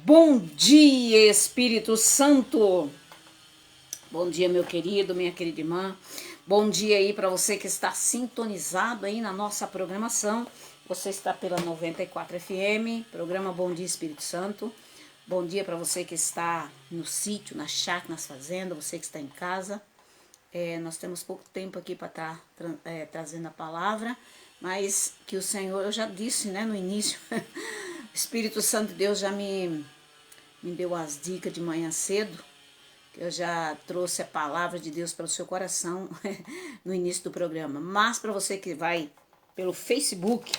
Bom dia, Espírito Santo. Bom dia, meu querido, minha querida irmã. Bom dia aí para você que está sintonizado aí na nossa programação. Você está pela 94 FM, programa Bom Dia, Espírito Santo. Bom dia para você que está no sítio, na chácara, nas fazendas, você que está em casa. Nós temos pouco tempo aqui para estar trazendo a palavra, mas que o Senhor, eu já disse, né, no início, o Espírito Santo de Deus já me deu as dicas de manhã cedo, que eu já trouxe a palavra de Deus para o seu coração no início do programa. Mas para você que vai pelo Facebook,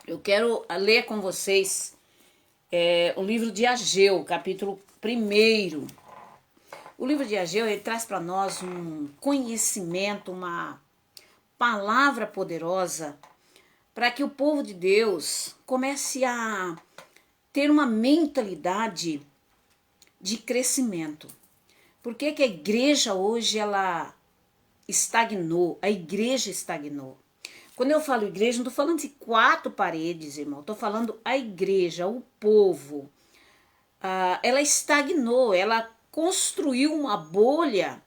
eu quero ler com vocês o livro de Ageu, capítulo 1. O livro de Ageu, ele traz para nós um conhecimento, uma palavra poderosa para que o povo de Deus comece a ter uma mentalidade de crescimento. Por que que a igreja hoje ela estagnou? A igreja estagnou. Quando eu falo igreja, não estou falando de 4 paredes, irmão. Estou falando a igreja, o povo. Ela estagnou, ela construiu uma bolha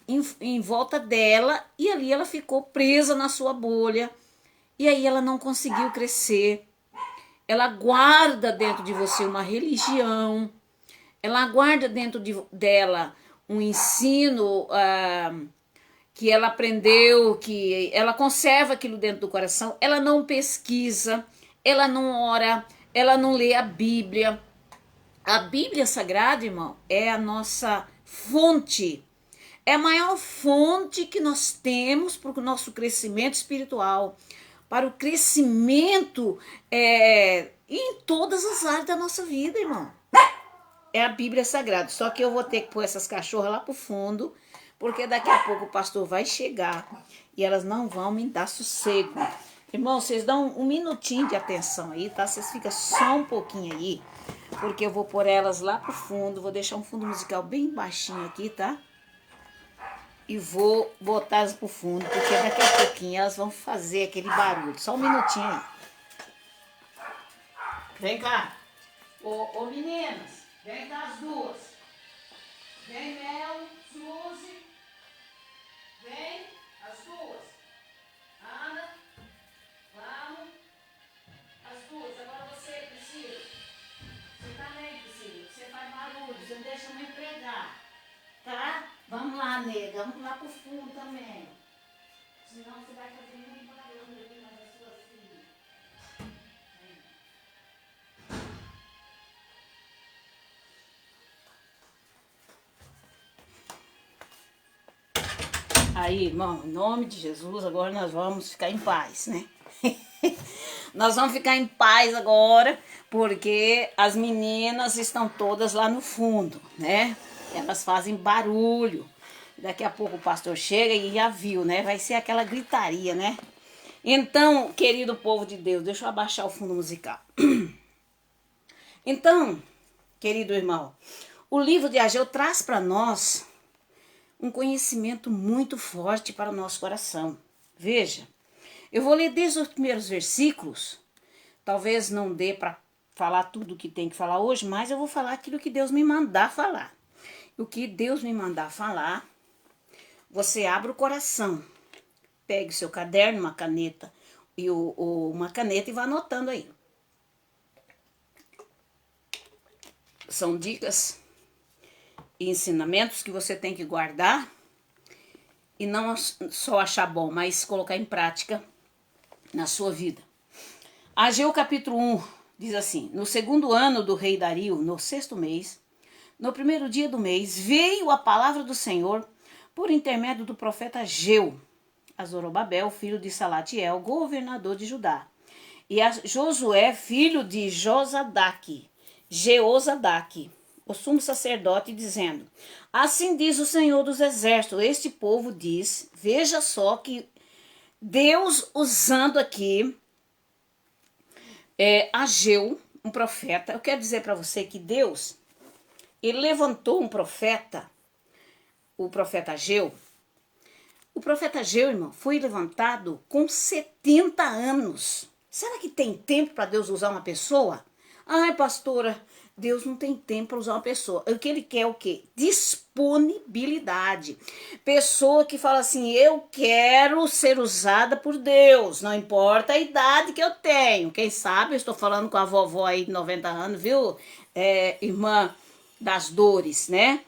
em volta dela e ali ela ficou presa na sua bolha e aí ela não conseguiu crescer. Ela guarda dentro de você uma religião, ela guarda dentro dela um ensino que ela aprendeu, que ela conserva aquilo dentro do coração, ela não pesquisa, ela não ora, ela não lê a Bíblia. A Bíblia Sagrada, irmão, é a nossa fonte, é a maior fonte que nós temos para o nosso crescimento espiritual, para o crescimento em todas as áreas da nossa vida, irmão. É a Bíblia Sagrada, só que eu vou ter que pôr essas cachorras lá pro fundo, porque daqui a pouco o pastor vai chegar e elas não vão me dar sossego. Irmão, vocês dão um minutinho de atenção aí, tá? Vocês ficam só um pouquinho aí, porque eu vou pôr elas lá pro fundo, vou deixar um fundo musical bem baixinho aqui, tá? E vou botar elas pro fundo, porque daqui a pouquinho elas vão fazer aquele barulho. Só um minutinho aí. Vem cá. Ô meninas, vem cá as duas. Vem Mel, Suzy. Vem as duas. Ana, vamos. As duas. Agora você, Priscila. Você também, Priscila. Você faz barulho, você não deixa eu me empregar. Tá? Vamos lá, nega. Vamos lá pro fundo também. Senão você vai fazer muito barulho aqui nas suas filhas. Aí, irmão, em nome de Jesus, agora nós vamos ficar em paz, né? Nós vamos ficar em paz agora, porque as meninas estão todas lá no fundo, né? Elas fazem barulho. Daqui a pouco o pastor chega e já viu, né? Vai ser aquela gritaria, né? Então, querido povo de Deus, deixa eu abaixar o fundo musical. Então, querido irmão, o livro de Ageu traz para nós um conhecimento muito forte para o nosso coração. Veja, eu vou ler desde os primeiros versículos, talvez não dê para falar tudo o que tem que falar hoje, mas eu vou falar aquilo que Deus me mandar falar. O que Deus me mandar falar, você abre o coração, pegue o seu caderno, uma caneta e uma caneta e vá anotando aí. São dicas e ensinamentos que você tem que guardar e não só achar bom, mas colocar em prática na sua vida. Ageu capítulo 1 diz assim: no 2º ano do rei Dario, no 6º mês, no 1º dia do mês, veio a palavra do Senhor por intermédio do profeta Ageu a Zorobabel, filho de Salatiel, governador de Judá, e a Josué, filho de Jeozadaque, o sumo sacerdote, dizendo: assim diz o Senhor dos exércitos, este povo diz. Veja só que Deus usando aqui Ageu, um profeta. Eu quero dizer para você que Deus, ele levantou um profeta, o profeta Ageu. O profeta Ageu, irmão, foi levantado com 70 anos. Será que tem tempo para Deus usar uma pessoa Ai, pastora, Deus não tem tempo para usar uma pessoa. O que ele quer é o quê? Disponibilidade. Pessoa que fala assim, eu quero ser usada por Deus, não importa a idade que eu tenho. Quem sabe, eu estou falando com a vovó aí de 90 anos, viu? Irmã das dores, né?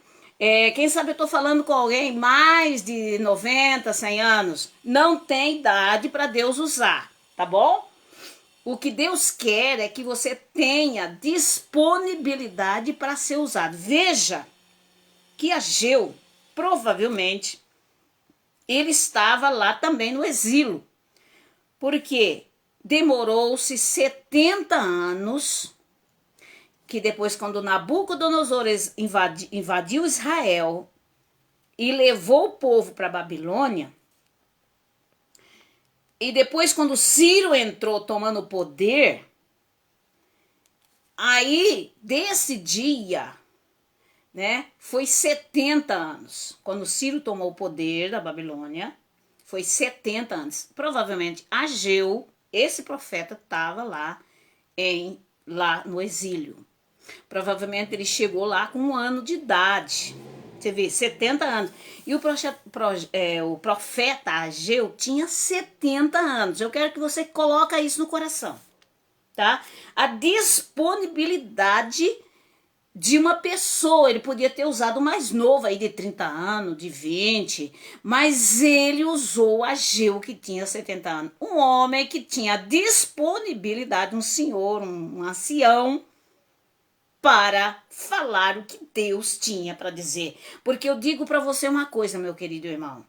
Quem sabe eu estou falando com alguém mais de 90, 100 anos. Não tem idade para Deus usar, tá bom? O que Deus quer é que você tenha disponibilidade para ser usado. Veja que Ageu, provavelmente, ele estava lá também no exílio. Porque demorou-se 70 anos, que depois quando Nabucodonosor invadiu Israel e levou o povo para a Babilônia, e depois quando Ciro entrou tomando o poder, aí desse dia, né, foi 70 anos. Quando Ciro tomou o poder da Babilônia, foi 70 anos. Provavelmente Ageu, esse profeta, estava lá no exílio. Provavelmente ele chegou lá com 1 ano de idade. Você vê, 70 anos. E o profeta Ageu tinha 70 anos. Eu quero que você coloque isso no coração, tá? A disponibilidade de uma pessoa. Ele podia ter usado mais novo aí de 30 anos, de 20, mas ele usou Ageu que tinha 70 anos. Um homem que tinha disponibilidade, um senhor, um ancião, para falar o que Deus tinha para dizer. Porque eu digo para você uma coisa, meu querido irmão.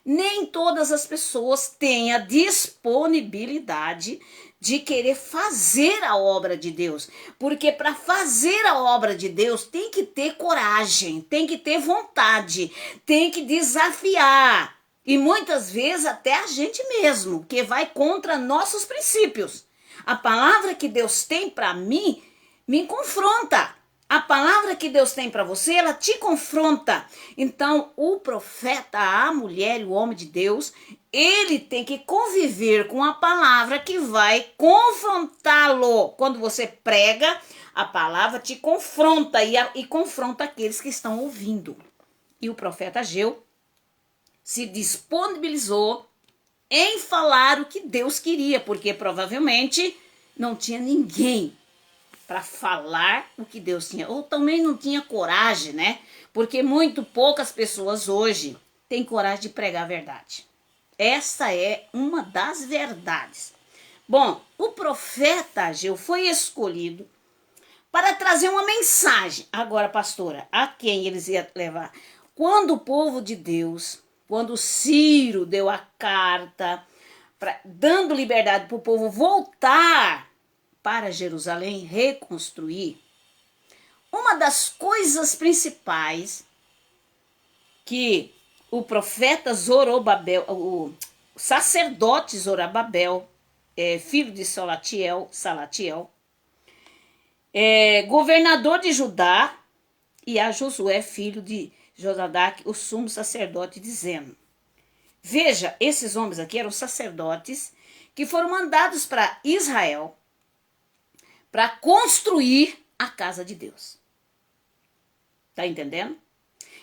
Nem todas as pessoas têm a disponibilidade de querer fazer a obra de Deus. Porque para fazer a obra de Deus tem que ter coragem, tem que ter vontade, tem que desafiar. E muitas vezes até a gente mesmo, que vai contra nossos princípios. A palavra que Deus tem para mim me confronta. A palavra que Deus tem para você, ela te confronta. Então, o profeta, a mulher e o homem de Deus, ele tem que conviver com a palavra que vai confrontá-lo. Quando você prega, a palavra te confronta e confronta aqueles que estão ouvindo. E o profeta Ageu se disponibilizou em falar o que Deus queria, porque provavelmente não tinha ninguém para falar o que Deus tinha, ou também não tinha coragem, né? Porque muito poucas pessoas hoje têm coragem de pregar a verdade. Essa é uma das verdades. Bom, o profeta Ageu foi escolhido para trazer uma mensagem. Agora, pastora, a quem eles iam levar? Quando o povo de Deus, quando Ciro deu a carta, dando liberdade para o povo voltar para Jerusalém, reconstruir, uma das coisas principais que o profeta Zorobabel, o sacerdote Zorobabel, filho de Salatiel, governador de Judá, e a Josué, filho de Josadac, o sumo sacerdote, dizendo: veja, esses homens aqui eram sacerdotes que foram mandados para Israel para construir a casa de Deus. Tá entendendo?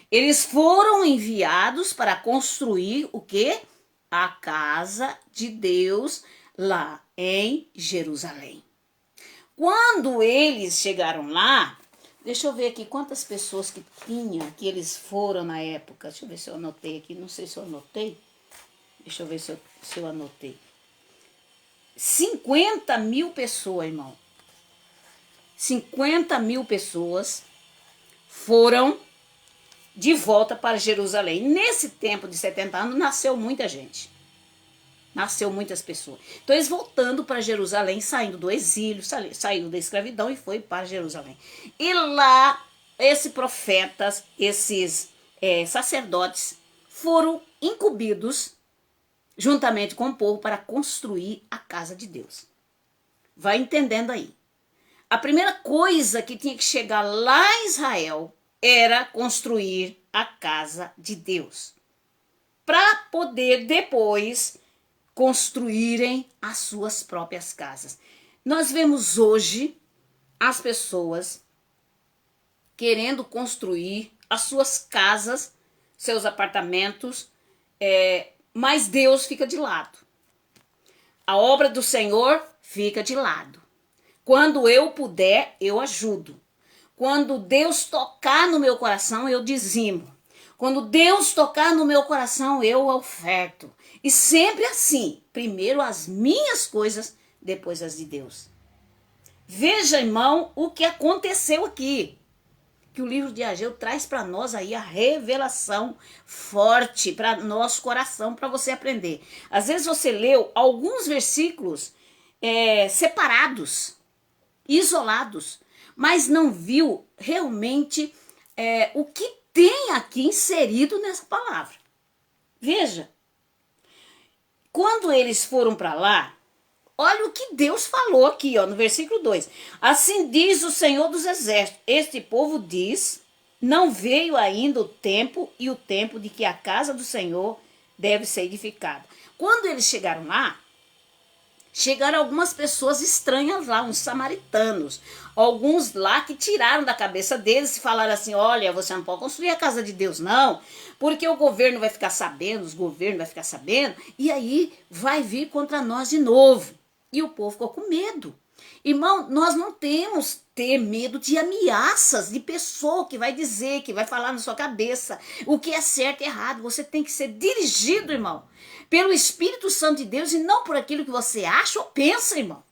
Eles foram enviados para construir o quê? A casa de Deus lá em Jerusalém. Quando eles chegaram lá, deixa eu ver aqui quantas pessoas que tinha, que eles foram na época. Deixa eu ver se eu anotei aqui, não sei se eu anotei. Deixa eu ver se eu anotei. 50 mil pessoas, irmão. 50 mil pessoas foram de volta para Jerusalém. Nesse tempo de 70 anos, nasceu muita gente. Nasceu muitas pessoas. Então, eles voltando para Jerusalém, saindo do exílio, saiu da escravidão e foi para Jerusalém. E lá, esses profetas, esses sacerdotes, foram incumbidos, juntamente com o povo, para construir a casa de Deus. Vai entendendo aí. A primeira coisa que tinha que chegar lá em Israel era construir a casa de Deus, para poder depois construírem as suas próprias casas. Nós vemos hoje as pessoas querendo construir as suas casas, seus apartamentos, mas Deus fica de lado. A obra do Senhor fica de lado. Quando eu puder, eu ajudo. Quando Deus tocar no meu coração, eu dizimo. Quando Deus tocar no meu coração, eu oferto. E sempre assim, primeiro as minhas coisas, depois as de Deus. Veja, irmão, o que aconteceu aqui. Que o livro de Ageu traz para nós aí a revelação forte para nosso coração, para você aprender. Às vezes você leu alguns versículos separados, isolados, mas não viu realmente o que tem aqui inserido nessa palavra. Veja, quando eles foram para lá, olha o que Deus falou aqui, ó, no versículo 2. Assim diz o Senhor dos Exércitos, este povo diz, não veio ainda o tempo e o tempo de que a casa do Senhor deve ser edificada. Quando eles chegaram lá, chegaram algumas pessoas estranhas lá, uns samaritanos. Alguns lá que tiraram da cabeça deles e falaram assim, olha, você não pode construir a casa de Deus não, porque o governo vai ficar sabendo, os governos vão ficar sabendo, e aí vai vir contra nós de novo. E o povo ficou com medo. Irmão, nós não temos que ter medo de ameaças, de pessoa que vai dizer, que vai falar na sua cabeça o que é certo e errado. Você tem que ser dirigido, irmão, pelo Espírito Santo de Deus e não por aquilo que você acha ou pensa, irmão.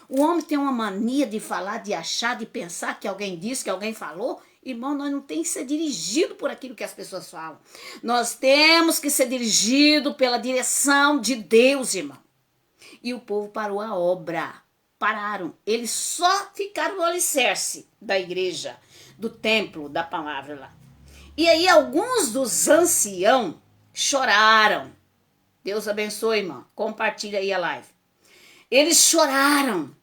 O homem tem uma mania de falar, de achar, de pensar que alguém disse, que alguém falou. Irmão, nós não temos que ser dirigido por aquilo que as pessoas falam. Nós temos que ser dirigido pela direção de Deus, irmão. E o povo parou a obra. Pararam. Eles só ficaram no alicerce da igreja, do templo, da palavra lá. E aí alguns dos anciãos choraram. Deus abençoe, irmão. Compartilha aí a live. Eles choraram.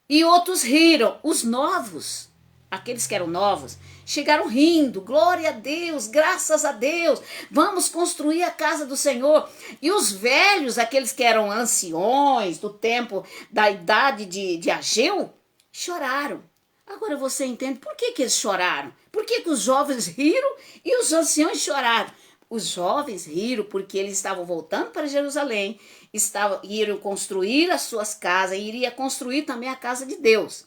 E outros riram. Os novos, aqueles que eram novos, chegaram rindo. Glória a Deus, graças a Deus. Vamos construir a casa do Senhor. E os velhos, aqueles que eram anciões do tempo, da idade de Ageu, choraram. Agora você entende por que eles choraram? Por que os jovens riram e os anciões choraram? Os jovens riram porque eles estavam voltando para Jerusalém, iriam construir as suas casas, e iria construir também a casa de Deus.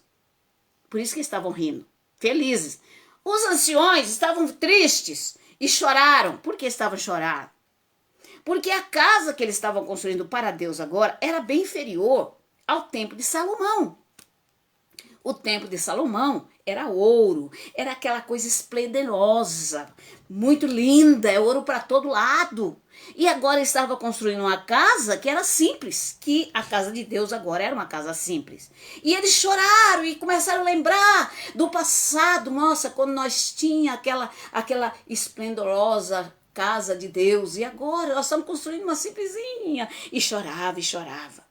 Por isso que estavam rindo, felizes. Os anciões estavam tristes e choraram. Por que estavam chorando? Porque a casa que eles estavam construindo para Deus agora era bem inferior ao templo de Salomão. O templo de Salomão era ouro, era aquela coisa esplendorosa, muito linda, é ouro para todo lado. E agora estava construindo uma casa que era simples, que a casa de Deus agora era uma casa simples. E eles choraram e começaram a lembrar do passado, nossa, quando nós tínhamos aquela esplendorosa casa de Deus, e agora nós estamos construindo uma simplesinha. E chorava e chorava.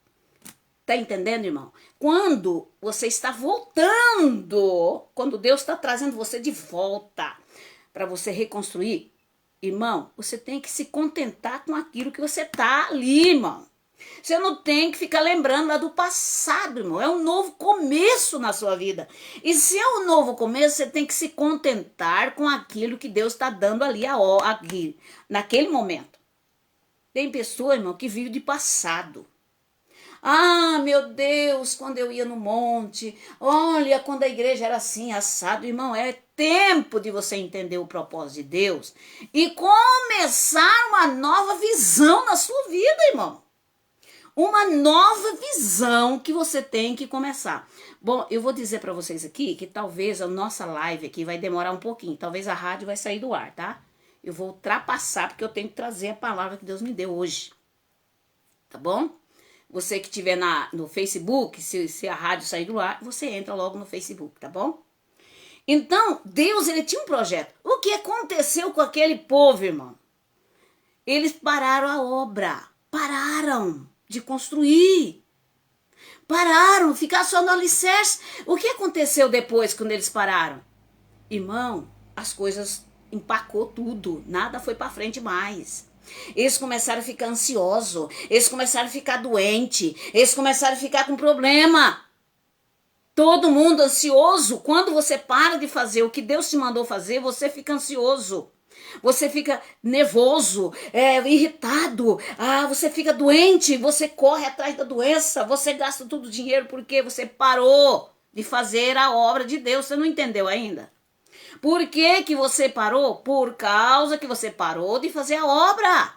Tá entendendo, irmão? Quando você está voltando, quando Deus está trazendo você de volta para você reconstruir, irmão, você tem que se contentar com aquilo que você tá ali, irmão. Você não tem que ficar lembrando lá do passado, irmão. É um novo começo na sua vida. E se é um novo começo, você tem que se contentar com aquilo que Deus está dando ali, aqui, naquele momento. Tem pessoa, irmão, que vive de passado. Ah, meu Deus, quando eu ia no monte, olha, quando a igreja era assim, assado, irmão, é tempo de você entender o propósito de Deus e começar uma nova visão na sua vida, irmão. Uma nova visão que você tem que começar. Bom, eu vou dizer para vocês aqui que talvez a nossa live aqui vai demorar um pouquinho, talvez a rádio vai sair do ar, tá? Eu vou ultrapassar porque eu tenho que trazer a palavra que Deus me deu hoje, tá bom? Você que estiver no Facebook, se a rádio sair do ar, você entra logo no Facebook, tá bom? Então, Deus, ele tinha um projeto. O que aconteceu com aquele povo, irmão? Eles pararam a obra. Pararam de construir. Pararam, ficar só no alicerce. O que aconteceu depois, quando eles pararam? Irmão, as coisas empacou tudo. Nada foi para frente mais. Eles começaram a ficar ansiosos, eles começaram a ficar doentes, eles começaram a ficar com problema. Todo mundo ansioso. Quando você para de fazer o que Deus te mandou fazer, você fica ansioso. Você fica nervoso, irritado, você fica doente, você corre atrás da doença, você gasta todo o dinheiro porque você parou de fazer a obra de Deus. Você não entendeu ainda? Por que que você parou? Por causa que você parou de fazer a obra.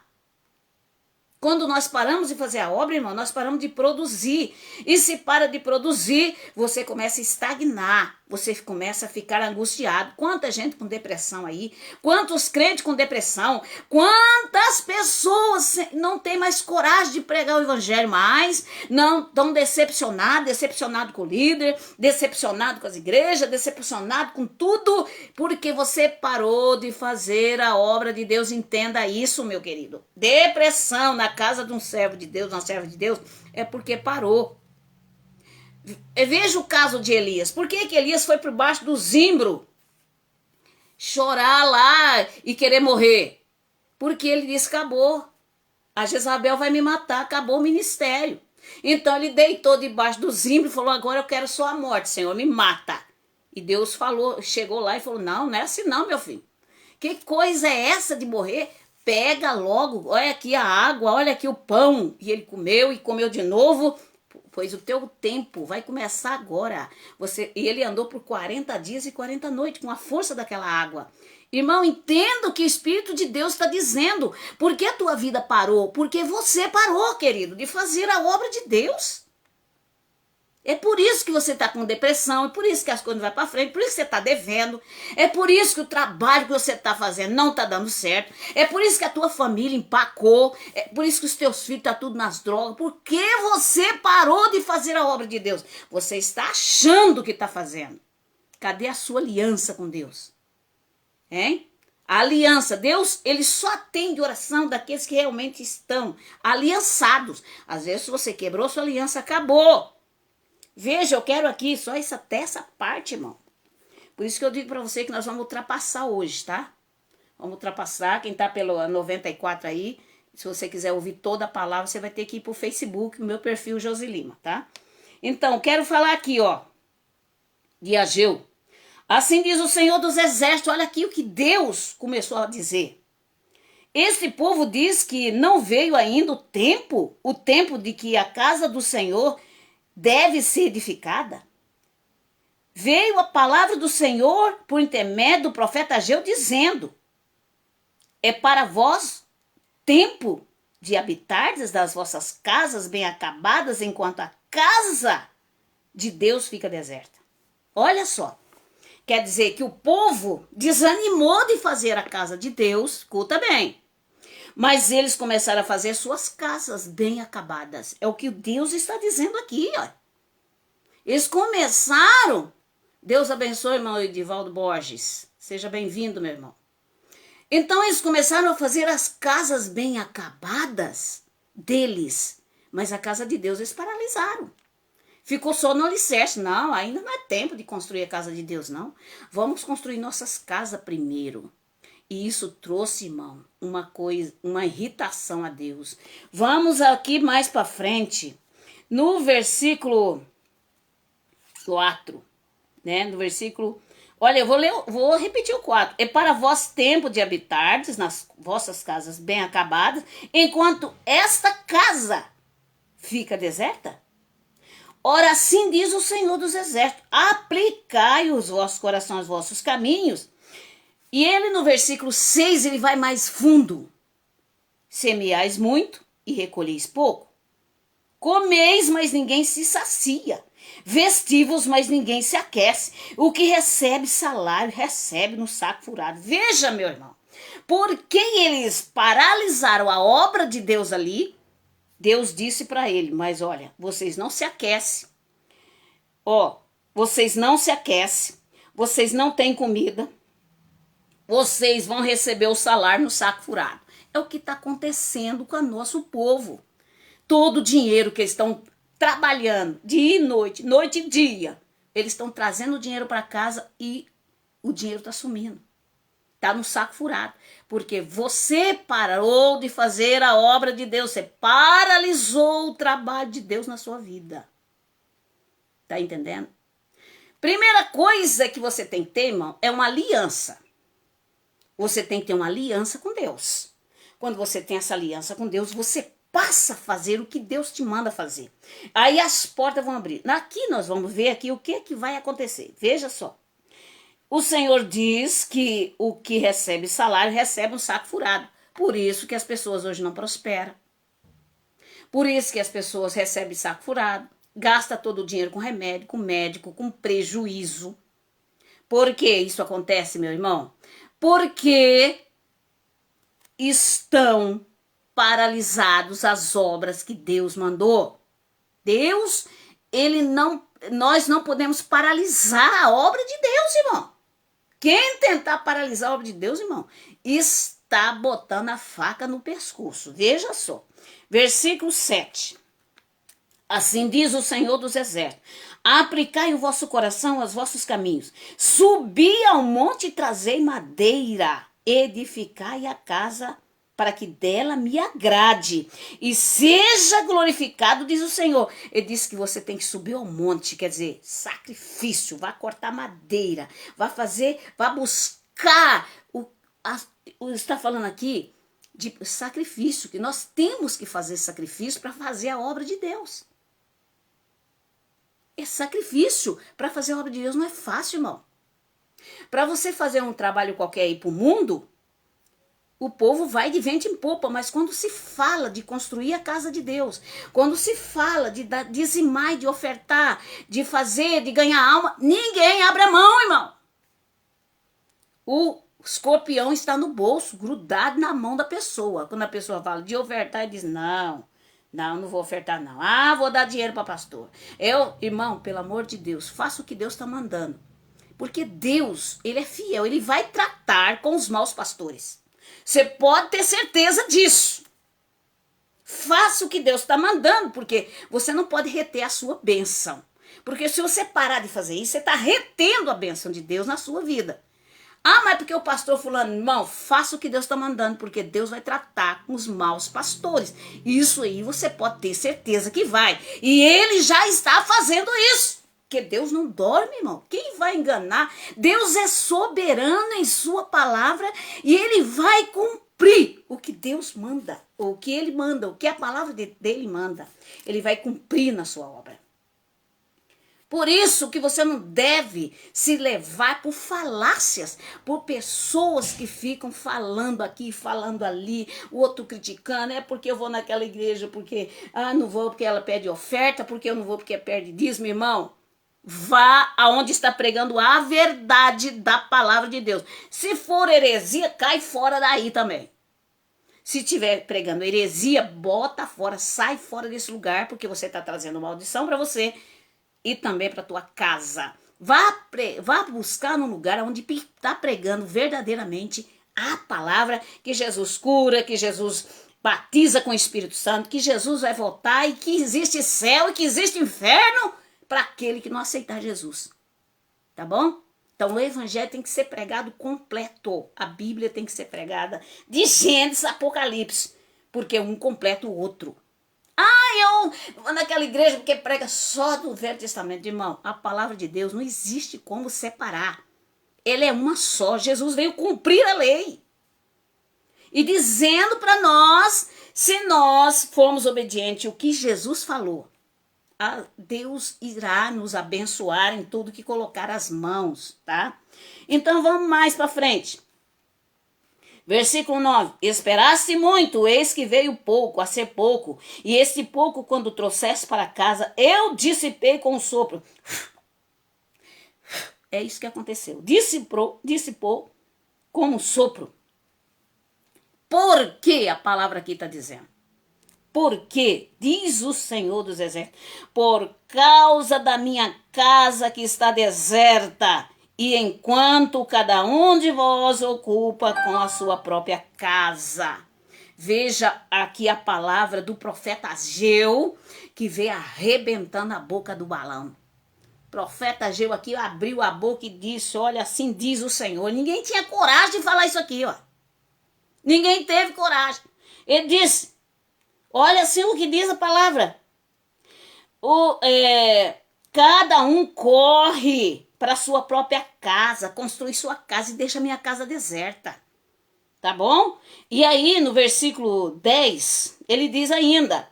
Quando nós paramos de fazer a obra, irmão, nós paramos de produzir. E se para de produzir, você começa a estagnar. Você começa a ficar angustiado. Quanta gente com depressão aí. Quantos crentes com depressão. Quantas pessoas não têm mais coragem de pregar o evangelho mais. Não estão decepcionados. Decepcionado com o líder. Decepcionado com as igrejas. Decepcionado com tudo. Porque você parou de fazer a obra de Deus. Entenda isso, meu querido. Depressão na casa de um servo de Deus, uma serva de Deus, é porque parou. Veja o caso de Elias. Por que que Elias foi por baixo do zimbro chorar lá e querer morrer? Porque ele disse, acabou. A Jezabel vai me matar, acabou o ministério. Então ele deitou debaixo do zimbro e falou, agora eu quero só a morte, Senhor, me mata. E Deus falou, chegou lá e falou, não, não é assim não, meu filho. Que coisa é essa de morrer? Pega logo, olha aqui a água, olha aqui o pão. E ele comeu e comeu de novo, pois o teu tempo vai começar agora. E ele andou por 40 dias e 40 noites com a força daquela água. Irmão, entenda o que o Espírito de Deus está dizendo. Por que a tua vida parou? Porque você parou, querido, de fazer a obra de Deus. É por isso que você está com depressão, é por isso que as coisas não vão para frente, por isso que você está devendo, é por isso que o trabalho que você está fazendo não está dando certo, é por isso que a tua família empacou, é por isso que os teus filhos estão tudo nas drogas, porque você parou de fazer a obra de Deus. Você está achando que está fazendo. Cadê a sua aliança com Deus? Hein? A aliança, Deus, ele só atende oração daqueles que realmente estão aliançados. Às vezes, se você quebrou sua aliança, acabou. Veja, eu quero aqui só até essa parte, irmão. Por isso que eu digo para você que nós vamos ultrapassar hoje, tá? Vamos ultrapassar. Quem tá pelo 94 aí, se você quiser ouvir toda a palavra, você vai ter que ir pro Facebook, no meu perfil Josi Lima, tá? Então, quero falar aqui, ó, de Ageu. Assim diz o Senhor dos Exércitos. Olha aqui o que Deus começou a dizer. Este povo diz que não veio ainda o tempo de que a casa do Senhor deve ser edificada. Veio a palavra do Senhor por intermédio do profeta Ageu dizendo, é para vós tempo de habitardes das vossas casas bem acabadas, enquanto a casa de Deus fica deserta. Olha só, quer dizer que o povo desanimou de fazer a casa de Deus, escuta bem, mas eles começaram a fazer suas casas bem acabadas. É o que Deus está dizendo aqui, ó. Eles começaram. Deus abençoe, irmão Edivaldo Borges. Seja bem-vindo, meu irmão. Então eles começaram a fazer as casas bem acabadas deles. Mas a casa de Deus eles paralisaram. Ficou só no alicerce. Não, ainda não é tempo de construir a casa de Deus, não. Vamos construir nossas casas primeiro. E isso trouxe, irmão, uma irritação a Deus. Vamos aqui mais para frente, no versículo 4, né? No versículo, olha, vou repetir o 4. É para vós tempo de habitardes nas vossas casas bem acabadas, enquanto esta casa fica deserta? Ora, assim diz o Senhor dos Exércitos, aplicai os vossos corações aos vossos caminhos. E ele no versículo 6, ele vai mais fundo. Semeais muito e recolheis pouco. Comeis, mas ninguém se sacia. Vestivos, mas ninguém se aquece. O que recebe salário, recebe no saco furado. Veja, meu irmão, porque eles paralisaram a obra de Deus ali, Deus disse para ele, mas olha, vocês não se aquecem. Vocês não se aquecem, vocês não têm comida, vocês vão receber o salário no saco furado. É o que está acontecendo com o nosso povo. Todo o dinheiro que eles estão trabalhando, dia e noite, noite e dia, eles estão trazendo o dinheiro para casa e o dinheiro está sumindo. Está no saco furado. Porque você parou de fazer a obra de Deus. Você paralisou o trabalho de Deus na sua vida. Está entendendo? Primeira coisa que você tem que ter, irmão, é uma aliança. Você tem que ter uma aliança com Deus. Quando você tem essa aliança com Deus, você passa a fazer o que Deus te manda fazer. Aí as portas vão abrir. Aqui nós vamos ver aqui o que vai acontecer. Veja só. O Senhor diz que o que recebe salário recebe um saco furado. Por isso que as pessoas hoje não prosperam. Por isso que as pessoas recebem saco furado. Gasta todo o dinheiro com remédio, com médico, com prejuízo. Por que isso acontece, meu irmão? Porque estão paralisados as obras que Deus mandou. Deus, nós não podemos paralisar a obra de Deus, irmão. Quem tentar paralisar a obra de Deus, irmão, está botando a faca no pescoço. Veja só. Versículo 7. Assim diz o Senhor dos Exércitos: aplicai o vosso coração aos vossos caminhos, subi ao monte e trazei madeira, edificai a casa para que dela me agrade e seja glorificado, diz o Senhor. Ele disse que você tem que subir ao monte, quer dizer, sacrifício, vá cortar madeira, vá buscar, está falando aqui de sacrifício, que nós temos que fazer sacrifício para fazer a obra de Deus. É sacrifício para fazer a obra de Deus, não é fácil, irmão. Para você fazer um trabalho qualquer aí para o mundo, o povo vai de vento em popa, mas quando se fala de construir a casa de Deus, quando se fala de dizimar, de ofertar, de fazer, de ganhar alma, ninguém abre a mão, irmão. O escorpião está no bolso, grudado na mão da pessoa. Quando a pessoa fala de ofertar, ele diz, não vou ofertar não. Vou dar dinheiro para pastor. Irmão, pelo amor de Deus, faça o que Deus está mandando. Porque Deus, ele é fiel, ele vai tratar com os maus pastores. Você pode ter certeza disso. Faça o que Deus está mandando, porque você não pode reter a sua bênção. Porque se você parar de fazer isso, você está retendo a bênção de Deus na sua vida. Mas porque o pastor fulano, irmão, faça o que Deus está mandando, porque Deus vai tratar com os maus pastores. Isso aí você pode ter certeza que vai. E ele já está fazendo isso. Porque Deus não dorme, irmão. Quem vai enganar? Deus é soberano em sua palavra e ele vai cumprir o que Deus manda, ou o que ele manda, o que a palavra dele manda. Ele vai cumprir na sua obra. Por isso que você não deve se levar por falácias, por pessoas que ficam falando aqui, falando ali, o outro criticando, porque eu vou naquela igreja, porque não vou porque ela pede oferta, porque eu não vou porque perde dízimo, irmão. Vá aonde está pregando a verdade da palavra de Deus. Se for heresia, cai fora daí também. Se estiver pregando heresia, bota fora, sai fora desse lugar, porque você está trazendo maldição para você e também para tua casa. Vá buscar num lugar onde está pregando verdadeiramente a palavra, que Jesus cura, que Jesus batiza com o Espírito Santo, que Jesus vai voltar e que existe céu e que existe inferno para aquele que não aceitar Jesus. Tá bom? Então o evangelho tem que ser pregado completo. A Bíblia tem que ser pregada de Gênesis a Apocalipse, porque um completa o outro. Eu vou naquela igreja porque prega só do Velho Testamento. Irmão, a palavra de Deus não existe como separar. Ele é uma só. Jesus veio cumprir a lei. E dizendo para nós, se nós formos obedientes ao que Jesus falou, Deus irá nos abençoar em tudo que colocar as mãos, tá? Então vamos mais para frente. Versículo 9. Esperaste muito, eis que veio pouco, a ser pouco. E esse pouco, quando trouxeste para casa, eu dissipei com o sopro. É isso que aconteceu. Dissipou com um sopro. Por que a palavra aqui está dizendo? Porque, diz o Senhor dos Exércitos, por causa da minha casa que está deserta, e enquanto cada um de vós ocupa com a sua própria casa. Veja aqui a palavra do profeta Ageu, que veio arrebentando a boca do balão. O profeta Ageu aqui abriu a boca e disse, olha, assim diz o Senhor. Ninguém tinha coragem de falar isso aqui, ó. Ninguém teve coragem. Ele disse, olha assim o que diz a palavra. Cada um corre para sua própria casa, construir sua casa e deixa minha casa deserta. Tá bom? E aí no versículo 10, ele diz ainda: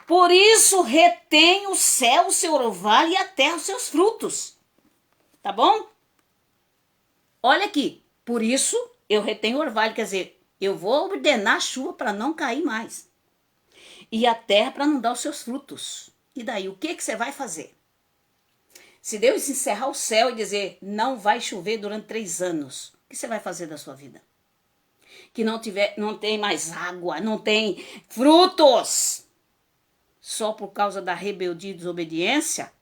por isso retém o céu o seu orvalho e a terra os seus frutos. Tá bom? Olha aqui, por isso eu retenho o orvalho, quer dizer, eu vou ordenar a chuva para não cair mais. E a terra para não dar os seus frutos. E daí, o que você vai fazer? Se Deus encerrar o céu e dizer, não vai chover durante 3 anos, o que você vai fazer da sua vida? Que não tem mais água, não tem frutos, só por causa da rebeldia e desobediência?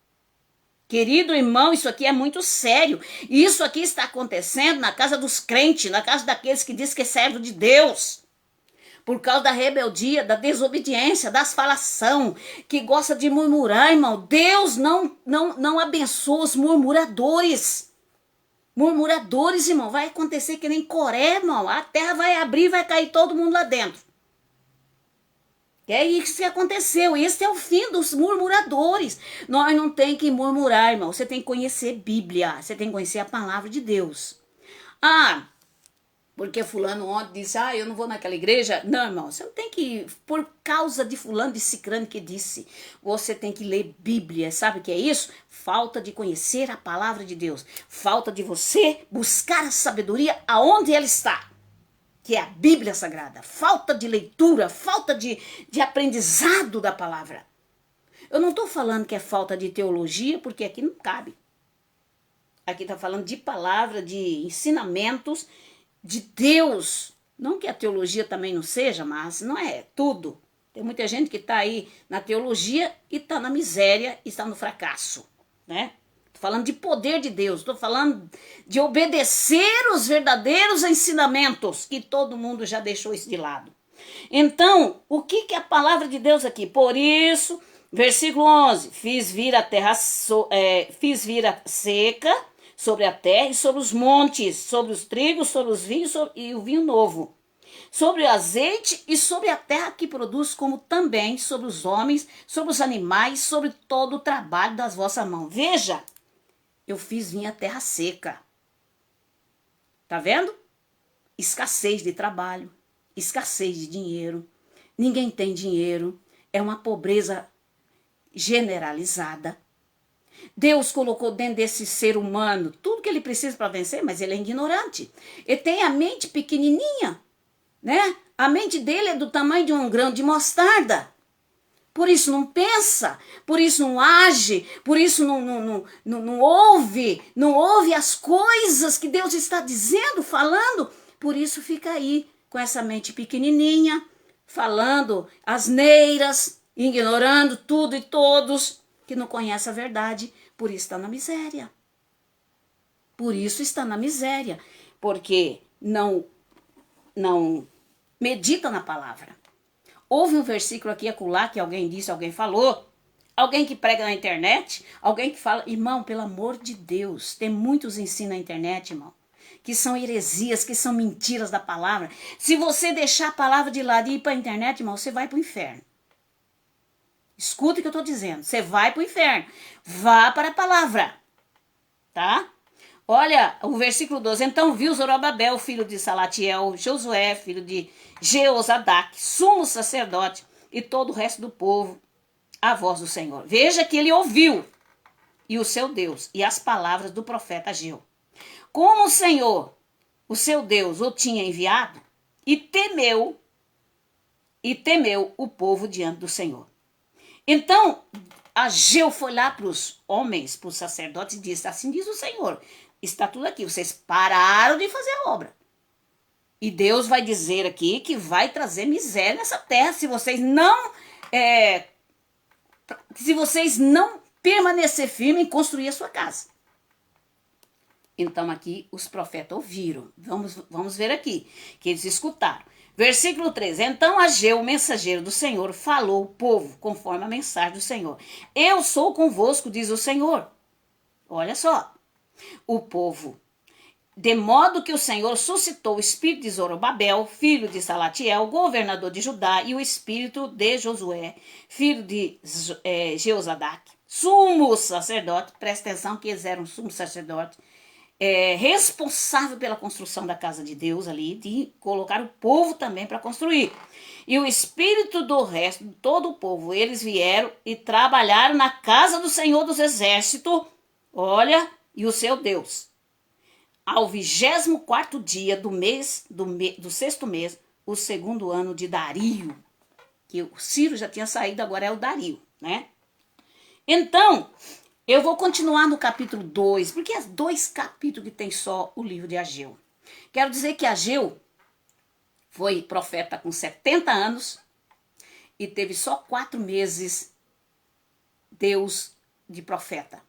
Querido irmão, isso aqui é muito sério. Isso aqui está acontecendo na casa dos crentes, na casa daqueles que dizem que é servo de Deus. Por causa da rebeldia, da desobediência, das falação, que gosta de murmurar, irmão. Deus não abençoa os murmuradores. Murmuradores, irmão, vai acontecer que nem Coré, irmão. A terra vai abrir e vai cair todo mundo lá dentro. É isso que aconteceu. Esse é o fim dos murmuradores. Nós não tem que murmurar, irmão. Você tem que conhecer Bíblia. Você tem que conhecer a palavra de Deus. Ah, porque fulano ontem disse, eu não vou naquela igreja. Não, irmão, você não tem que ir por causa de fulano, de cicrano que disse. Você tem que ler Bíblia. Sabe o que é isso? Falta de conhecer a palavra de Deus. Falta de você buscar a sabedoria aonde ela está. Que é a Bíblia Sagrada. Falta de leitura, falta de aprendizado da palavra. Eu não estou falando que é falta de teologia, porque aqui não cabe. Aqui está falando de palavra, de ensinamentos de Deus. Não que a teologia também não seja, mas não é tudo. Tem muita gente que está aí na teologia e está na miséria e está no fracasso, né? Falando de poder de Deus, estou falando de obedecer os verdadeiros ensinamentos, que todo mundo já deixou isso de lado. Então, o que é a palavra de Deus aqui? Por isso, versículo 11, fiz vir a seca sobre a terra e sobre os montes, sobre os trigos, sobre os vinhos e o vinho novo, sobre o azeite e sobre a terra que produz, como também sobre os homens, sobre os animais, sobre todo o trabalho das vossas mãos. Veja, eu fiz vir a terra seca. Tá vendo? Escassez de trabalho, escassez de dinheiro. Ninguém tem dinheiro. É uma pobreza generalizada. Deus colocou dentro desse ser humano tudo que ele precisa para vencer, mas ele é ignorante. Ele tem a mente pequenininha, né? A mente dele é do tamanho de um grão de mostarda. Por isso não pensa, por isso não age, por isso não ouve as coisas que Deus está dizendo, falando. Por isso fica aí com essa mente pequenininha, falando asneiras, ignorando tudo e todos, que não conhece a verdade, por isso está na miséria. Por isso está na miséria, porque não medita na palavra. Houve um versículo aqui e acolá que alguém disse, alguém falou, alguém que prega na internet, alguém que fala, irmão, pelo amor de Deus, tem muitos ensinos na internet, irmão, que são heresias, que são mentiras da palavra. Se você deixar a palavra de lado e ir para a internet, irmão, você vai para o inferno. Escuta o que eu estou dizendo, você vai para o inferno, vá para a palavra, tá? Olha, o versículo 12. Então viu Zorobabel, filho de Salatiel, Josué, filho de Jeozadak, sumo sacerdote, e todo o resto do povo, a voz do Senhor. Veja que ele ouviu, e o seu Deus, e as palavras do profeta Ageu. Como o Senhor, o seu Deus, o tinha enviado, e temeu o povo diante do Senhor. Então, Ageu foi lá para os homens, para os sacerdotes, e disse, assim diz o Senhor, está tudo aqui, vocês pararam de fazer a obra. E Deus vai dizer aqui que vai trazer miséria nessa terra se vocês não permanecer firmes em construir a sua casa. Então aqui os profetas ouviram. Vamos ver aqui, que eles escutaram. Versículo 3. Então Ageu, o mensageiro do Senhor, falou ao povo conforme a mensagem do Senhor. Eu sou convosco, diz o Senhor. Olha só. O povo, de modo que o Senhor suscitou o espírito de Zorobabel, filho de Salatiel, governador de Judá, e o espírito de Josué, filho de Jeozadak, sumo sacerdote, presta atenção que eles eram sumo sacerdote, responsável pela construção da casa de Deus ali, de colocar o povo também para construir. E o espírito do resto, de todo o povo, eles vieram e trabalharam na casa do Senhor dos Exércitos, olha, e o seu Deus. Ao 24º dia do mês, do sexto mês, o segundo ano de Dario, que o Ciro já tinha saído, agora é o Dario, né? Então, eu vou continuar no capítulo 2, porque é 2 capítulos que tem só o livro de Ageu. Quero dizer que Ageu foi profeta com 70 anos e teve só 4 meses Deus de profeta,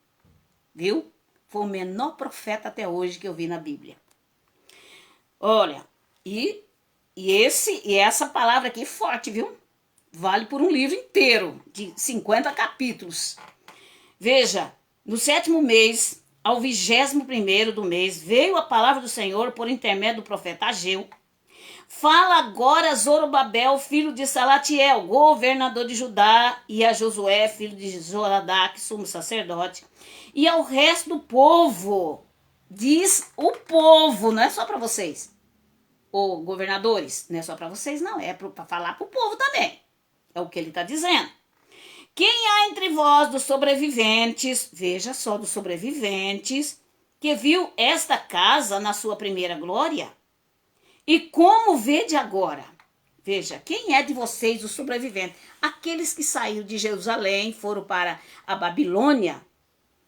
viu? Foi o menor profeta até hoje que eu vi na Bíblia. Olha, e essa palavra aqui é forte, viu? Vale por um livro inteiro, de 50 capítulos. Veja, no 7º mês, ao 21º do mês, veio a palavra do Senhor por intermédio do profeta Ageu. Fala agora Zorobabel, filho de Salatiel, governador de Judá, e a Josué, filho de Zoradaque, sumo sacerdote, e ao resto do povo. Diz o povo, não é só para vocês, ou governadores, não é só para vocês, não, é para falar para o povo também. É o que ele está dizendo. Quem há entre vós dos sobreviventes, veja só, dos sobreviventes, que viu esta casa na sua primeira glória? E como vede agora? Veja, quem é de vocês os sobreviventes? Aqueles que saíram de Jerusalém, foram para a Babilônia,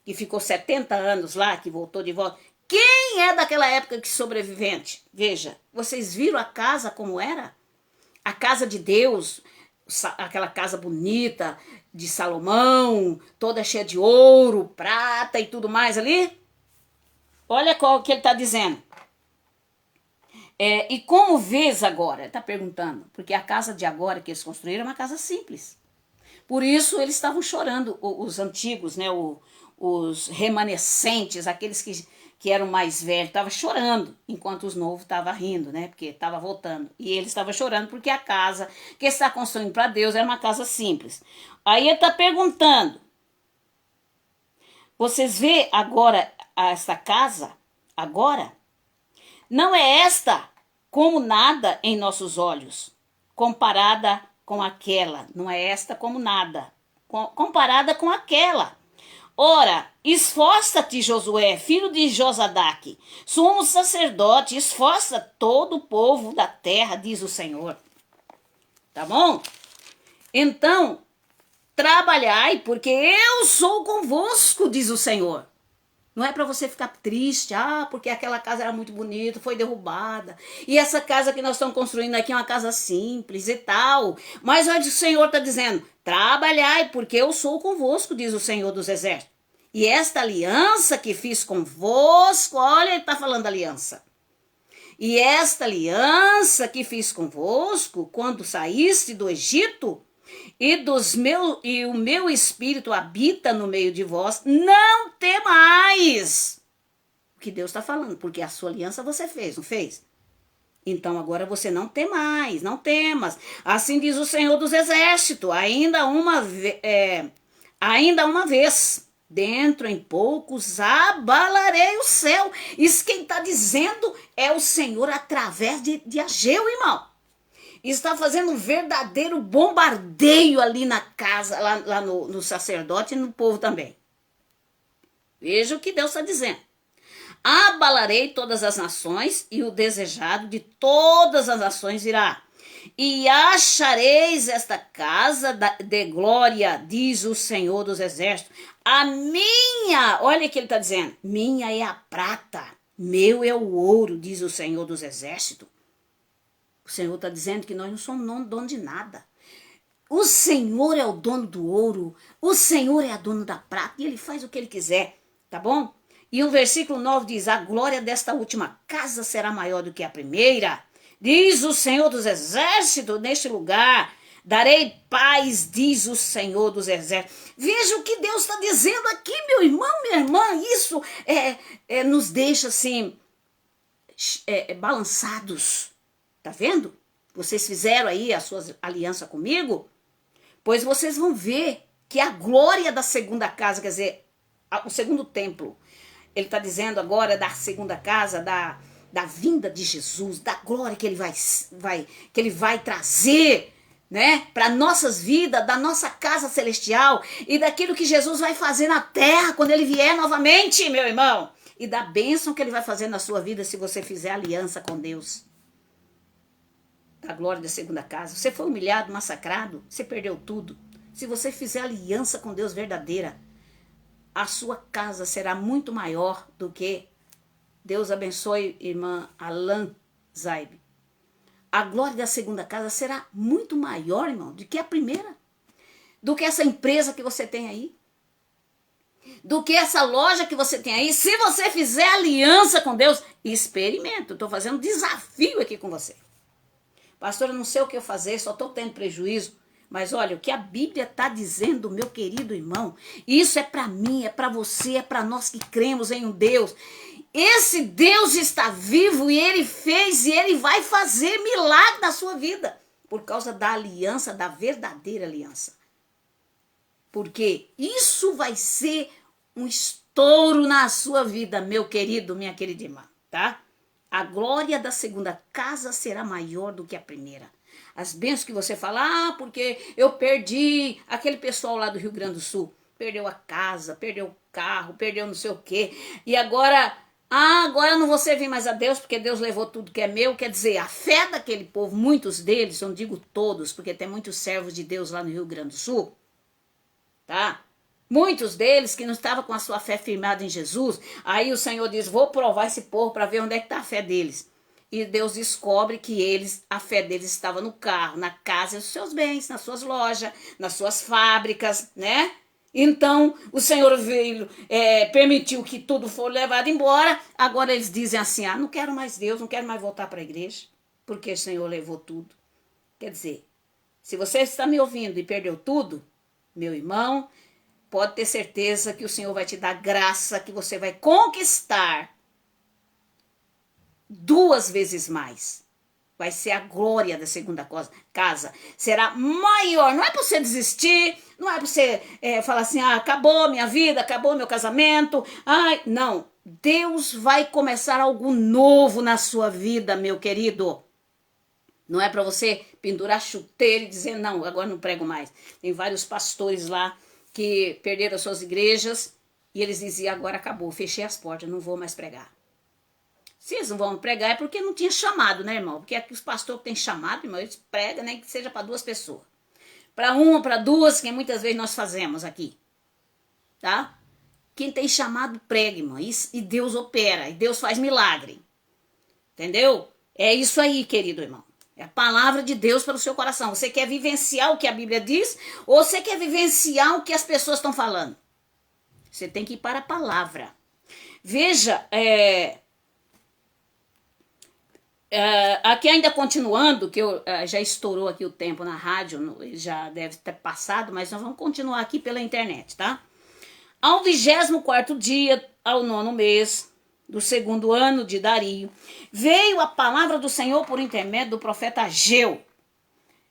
que ficou 70 anos lá, que voltou de volta. Quem é daquela época que sobrevivente? Veja, vocês viram a casa como era? A casa de Deus, aquela casa bonita de Salomão, toda cheia de ouro, prata e tudo mais ali. Olha qual que ele está dizendo. E como vês agora? Ele está perguntando, porque a casa de agora que eles construíram é uma casa simples. Por isso eles estavam chorando, os antigos, né, os remanescentes, aqueles que eram mais velhos, estavam chorando, enquanto os novos estavam rindo, né, porque estava voltando. E eles estavam chorando porque a casa que está construindo para Deus era uma casa simples. Aí ele está perguntando, vocês vê agora esta casa, agora? Não é esta como nada em nossos olhos, comparada com aquela. Não é esta como nada, comparada com aquela. Ora, esforça-te, Josué, filho de Josadaque, sumo sacerdote, esforça todo o povo da terra, diz o Senhor. Tá bom? Então, trabalhai, porque eu sou convosco, diz o Senhor. Não é para você ficar triste, porque aquela casa era muito bonita, foi derrubada. E essa casa que nós estamos construindo aqui é uma casa simples e tal. Mas olha, o Senhor está dizendo, trabalhai, porque eu sou convosco, diz o Senhor dos Exércitos. E esta aliança que fiz convosco, olha, ele está falando aliança. E esta aliança que fiz convosco, quando saíste do Egito, e o meu espírito habita no meio de vós, não temais. O que Deus está falando, porque a sua aliança você fez, não fez? Então agora você não temais, não temas. Assim diz o Senhor dos Exércitos, ainda uma vez, dentro em poucos abalarei o céu. Isso quem está dizendo é o Senhor através de Ageu, irmão. Está fazendo um verdadeiro bombardeio ali na casa, lá no sacerdote e no povo também. Veja o que Deus está dizendo. Abalarei todas as nações e o desejado de todas as nações virá. E achareis esta casa de glória, diz o Senhor dos Exércitos. A minha, olha o que ele está dizendo, minha é a prata, meu é o ouro, diz o Senhor dos Exércitos. O Senhor está dizendo que nós não somos dono de nada. O Senhor é o dono do ouro, o Senhor é o dono da prata e ele faz o que ele quiser, tá bom? E o versículo 9 diz, a glória desta última casa será maior do que a primeira. Diz o Senhor dos Exércitos, neste lugar, darei paz, diz o Senhor dos Exércitos. Veja o que Deus está dizendo aqui, meu irmão, minha irmã, isso nos deixa assim, balançados. Tá vendo? Vocês fizeram aí a sua aliança comigo? Pois vocês vão ver que a glória da segunda casa, quer dizer, o segundo templo, ele está dizendo agora da segunda casa, da vinda de Jesus, da glória que ele vai trazer, né, para nossas vidas, da nossa casa celestial e daquilo que Jesus vai fazer na terra quando ele vier novamente, meu irmão, e da bênção que ele vai fazer na sua vida se você fizer aliança com Deus. Da glória da segunda casa. Você foi humilhado, massacrado, você perdeu tudo. Se você fizer aliança com Deus verdadeira, a sua casa será muito maior do que... Deus abençoe, irmã Alan Zaib. A glória da segunda casa será muito maior, irmão, do que a primeira. Do que essa empresa que você tem aí. Do que essa loja que você tem aí. Se você fizer aliança com Deus, experimenta. Estou fazendo um desafio aqui com você. Pastor, eu não sei o que eu fazer, só estou tendo prejuízo. Mas olha, o que a Bíblia está dizendo, meu querido irmão, isso é para mim, é para você, é para nós que cremos em um Deus. Esse Deus está vivo e ele fez e ele vai fazer milagre na sua vida. Por causa da aliança, da verdadeira aliança. Porque isso vai ser um estouro na sua vida, meu querido, minha querida irmã, tá? A glória da segunda casa será maior do que a primeira. As bênçãos que você fala, porque eu perdi aquele pessoal lá do Rio Grande do Sul. Perdeu a casa, perdeu o carro, perdeu não sei o quê. E agora... agora não vou servir mais a Deus, porque Deus levou tudo que é meu. Quer dizer, a fé daquele povo, muitos deles, eu não digo todos, porque tem muitos servos de Deus lá no Rio Grande do Sul, tá? Muitos deles que não estavam com a sua fé firmada em Jesus, aí o Senhor diz, vou provar esse povo para ver onde é que está a fé deles. E Deus descobre que a fé deles estava no carro, na casa, nos seus bens, nas suas lojas, nas suas fábricas, né? Então, o Senhor veio, permitiu que tudo for levado embora. Agora eles dizem assim, não quero mais Deus, não quero mais voltar para a igreja, porque o Senhor levou tudo. Quer dizer, se você está me ouvindo e perdeu tudo, meu irmão, pode ter certeza que o Senhor vai te dar graça, que você vai conquistar 2 vezes mais. Vai ser a glória da segunda casa. Será maior. Não é para você desistir. Não é para você falar assim, acabou minha vida, acabou meu casamento. Não. Deus vai começar algo novo na sua vida, meu querido. Não é para você pendurar chuteira e dizer, não, agora não prego mais. Tem vários pastores lá que perderam as suas igrejas e eles diziam, agora acabou, fechei as portas, não vou mais pregar. Se eles não vão pregar é porque não tinha chamado, né, irmão? Porque aqui os pastores que têm chamado, irmão, eles pregam, nem que seja para 2 pessoas. Para 1, para 2, que muitas vezes nós fazemos aqui. Tá? Quem tem chamado, prega, irmão. E Deus opera, e Deus faz milagre. Entendeu? É isso aí, querido irmão. É a palavra de Deus para o seu coração. Você quer vivenciar o que a Bíblia diz? Ou você quer vivenciar o que as pessoas estão falando? Você tem que ir para a palavra. Veja, aqui ainda continuando, que já estourou aqui o tempo na rádio, já deve ter passado, mas nós vamos continuar aqui pela internet, tá? Ao 24º dia, ao 9º mês do 2º ano de Dario, veio a palavra do Senhor por intermédio do profeta Ageu.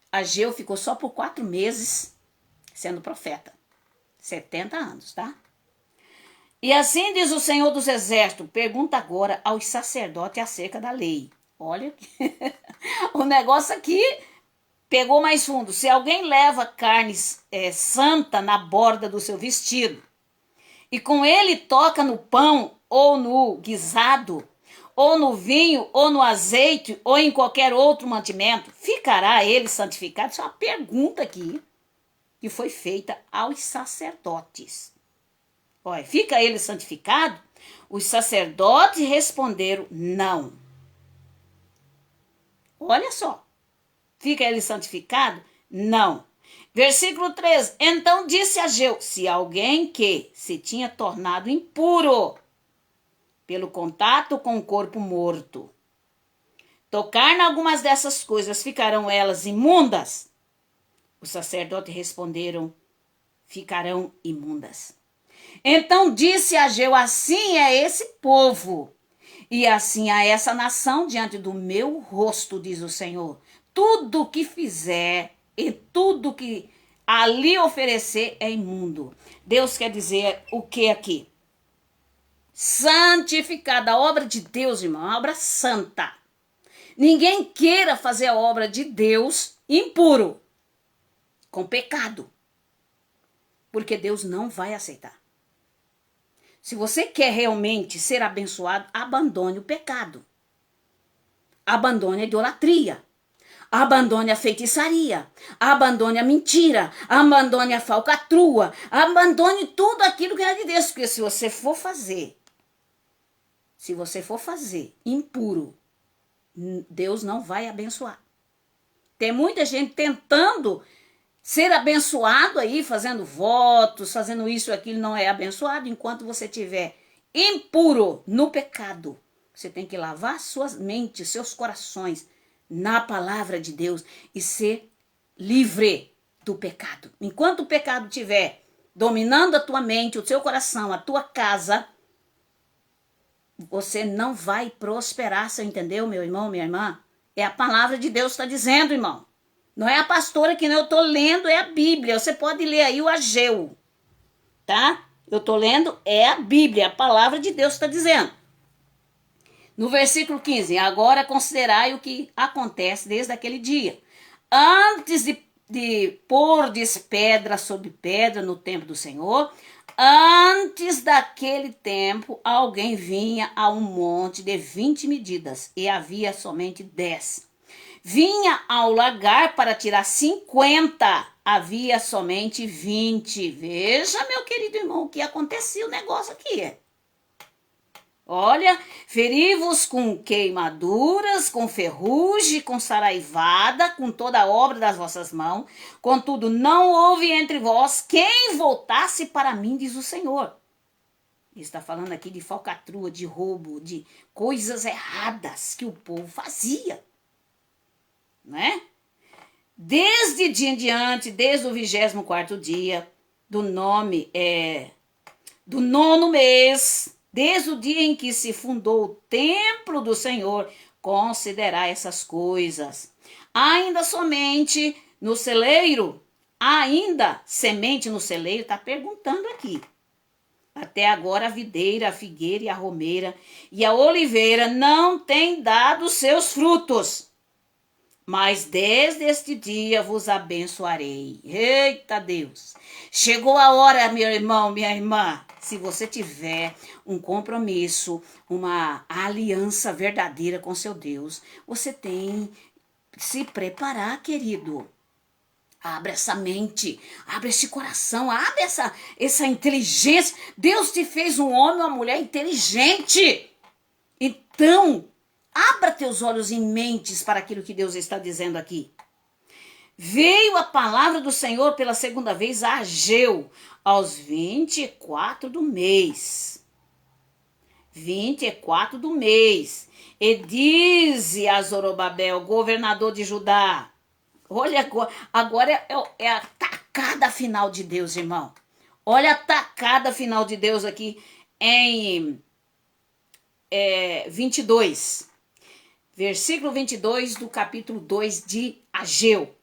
Ageu ficou só por 4 meses sendo profeta. 70 anos, tá? E assim diz o Senhor dos Exércitos, pergunta agora aos sacerdotes acerca da lei. Olha, o negócio aqui pegou mais fundo. Se alguém leva carne santa na borda do seu vestido e com ele toca no pão ou no guisado, ou no vinho, ou no azeite, ou em qualquer outro mantimento, ficará ele santificado? Isso é uma pergunta aqui que foi feita aos sacerdotes. Olha, fica ele santificado? Os sacerdotes responderam não. Olha só, fica ele santificado? Não. Versículo 13, então disse Ageu, se alguém que se tinha tornado impuro pelo contato com o corpo morto, tocar em algumas dessas coisas, ficarão elas imundas? Os sacerdotes responderam, ficarão imundas. Então disse Ageu, assim é esse povo, e assim a essa nação diante do meu rosto, diz o Senhor. Tudo que fizer e tudo que ali oferecer é imundo. Deus quer dizer o que aqui? Santificada, a obra de Deus, irmão, é uma obra santa. Ninguém queira fazer a obra de Deus impuro, com pecado, porque Deus não vai aceitar. Se você quer realmente ser abençoado, abandone o pecado. Abandone a idolatria. Abandone a feitiçaria. Abandone a mentira. Abandone a falcatrua. Abandone tudo aquilo que é de Deus. Porque se você for fazer impuro, Deus não vai abençoar. Tem muita gente tentando ser abençoado aí, fazendo votos, fazendo isso e aquilo, não é abençoado. Enquanto você estiver impuro no pecado, você tem que lavar suas mentes, seus corações na palavra de Deus e ser livre do pecado. Enquanto o pecado estiver dominando a tua mente, o seu coração, a tua casa, você não vai prosperar, você entendeu, meu irmão, minha irmã? É a palavra de Deus que está dizendo, irmão. Não é a pastora que eu estou lendo, é a Bíblia. Você pode ler aí o Ageu, tá? Eu estou lendo, é a Bíblia, a palavra de Deus está dizendo. No versículo 15, agora considerai o que acontece desde aquele dia. Antes de pôrdes pedra sobre pedra no templo do Senhor, antes daquele tempo, alguém vinha a um monte de 20 medidas e havia somente 10. Vinha ao lagar para tirar 50, havia somente 20. Veja, meu querido irmão, o que acontecia o negócio aqui. Olha, feri-vos com queimaduras, com ferrugem, com saraivada, com toda a obra das vossas mãos. Contudo, não houve entre vós quem voltasse para mim, diz o Senhor. Ele está falando aqui de falcatrua, de roubo, de coisas erradas que o povo fazia. Né? Desde dia em diante, desde o 24º dia do do 9º mês, desde o dia em que se fundou o templo do Senhor, considerar essas coisas. Ainda somente no celeiro, ainda semente no celeiro, está perguntando aqui. Até agora a videira, a figueira e a romeira e a oliveira não têm dado seus frutos. Mas desde este dia vos abençoarei. Eita Deus! Chegou a hora, meu irmão, minha irmã. Se você tiver um compromisso, uma aliança verdadeira com seu Deus, você tem que se preparar, querido. Abre essa mente, abre esse coração, abre essa inteligência. Deus te fez um homem ou uma mulher inteligente. Então, abra teus olhos e mentes para aquilo que Deus está dizendo aqui. Veio a palavra do Senhor pela segunda vez a Ageu, aos 24 do mês. 24 do mês. E dize a Zorobabel, governador de Judá. Olha, agora é a tacada final de Deus, irmão. Olha a tacada final de Deus aqui em 22. Versículo 22 do capítulo 2 de Ageu.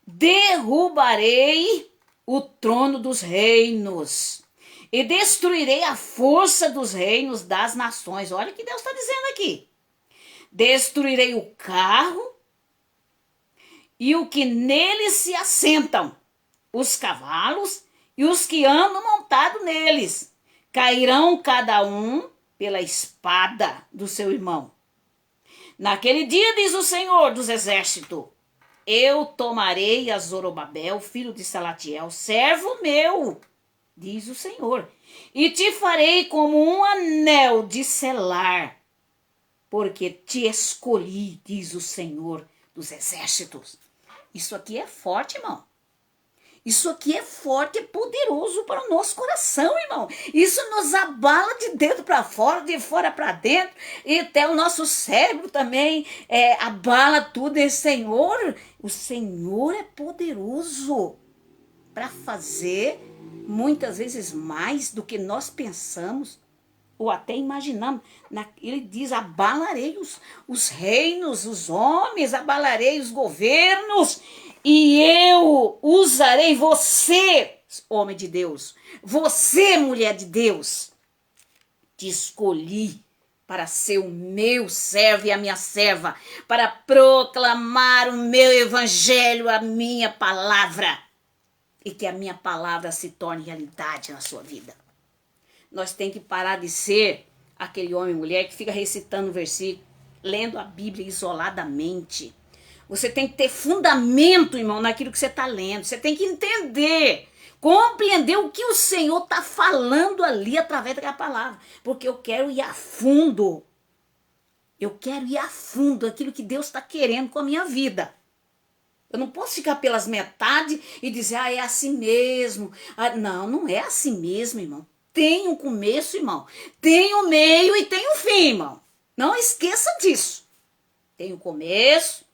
Derrubarei o trono dos reinos e destruirei a força dos reinos das nações. Olha o que Deus está dizendo aqui. Destruirei o carro e o que neles se assentam, os cavalos e os que andam montados neles. Cairão cada um pela espada do seu irmão. Naquele dia, diz o Senhor dos exércitos, eu tomarei a Zorobabel, filho de Salatiel, servo meu, diz o Senhor, e te farei como um anel de selar, porque te escolhi, diz o Senhor dos exércitos. Isso aqui é forte, irmão. Isso aqui é forte e poderoso para o nosso coração, irmão. Isso nos abala de dentro para fora, de fora para dentro. E até o nosso cérebro também abala tudo. E o Senhor é poderoso para fazer muitas vezes mais do que nós pensamos ou até imaginamos. Ele diz, abalarei os reinos, os homens, abalarei os governos. E eu usarei você, homem de Deus, você, mulher de Deus, te escolhi para ser o meu servo e a minha serva, para proclamar o meu evangelho, a minha palavra, e que a minha palavra se torne realidade na sua vida. Nós temos que parar de ser aquele homem e mulher que fica recitando o versículo, lendo a Bíblia isoladamente. Você tem que ter fundamento, irmão, naquilo que você está lendo. Você tem que entender, compreender o que o Senhor está falando ali através daquela palavra. Porque eu quero ir a fundo. Eu quero ir a fundo aquilo que Deus está querendo com a minha vida. Eu não posso ficar pelas metades e dizer, é assim mesmo. Não, não é assim mesmo, irmão. Tem um começo, irmão. Tem um meio e tem um fim, irmão. Não esqueça disso. Tem o começo,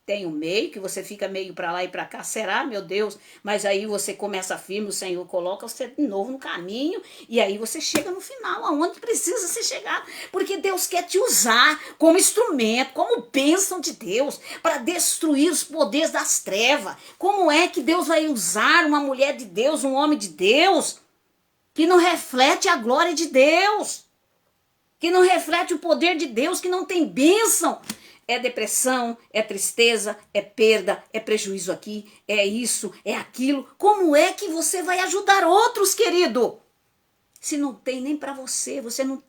tem o meio, que você fica meio para lá e para cá. Será, meu Deus? Mas aí você começa firme, o Senhor coloca você de novo no caminho. E aí você chega no final, aonde precisa ser chegado. Porque Deus quer te usar como instrumento, como bênção de Deus, para destruir os poderes das trevas. Como é que Deus vai usar uma mulher de Deus, um homem de Deus, que não reflete a glória de Deus, que não reflete o poder de Deus, que não tem bênção? É depressão, é tristeza, é perda, é prejuízo aqui, é isso, é aquilo. Como é que você vai ajudar outros, querido? Se não tem nem para você, você não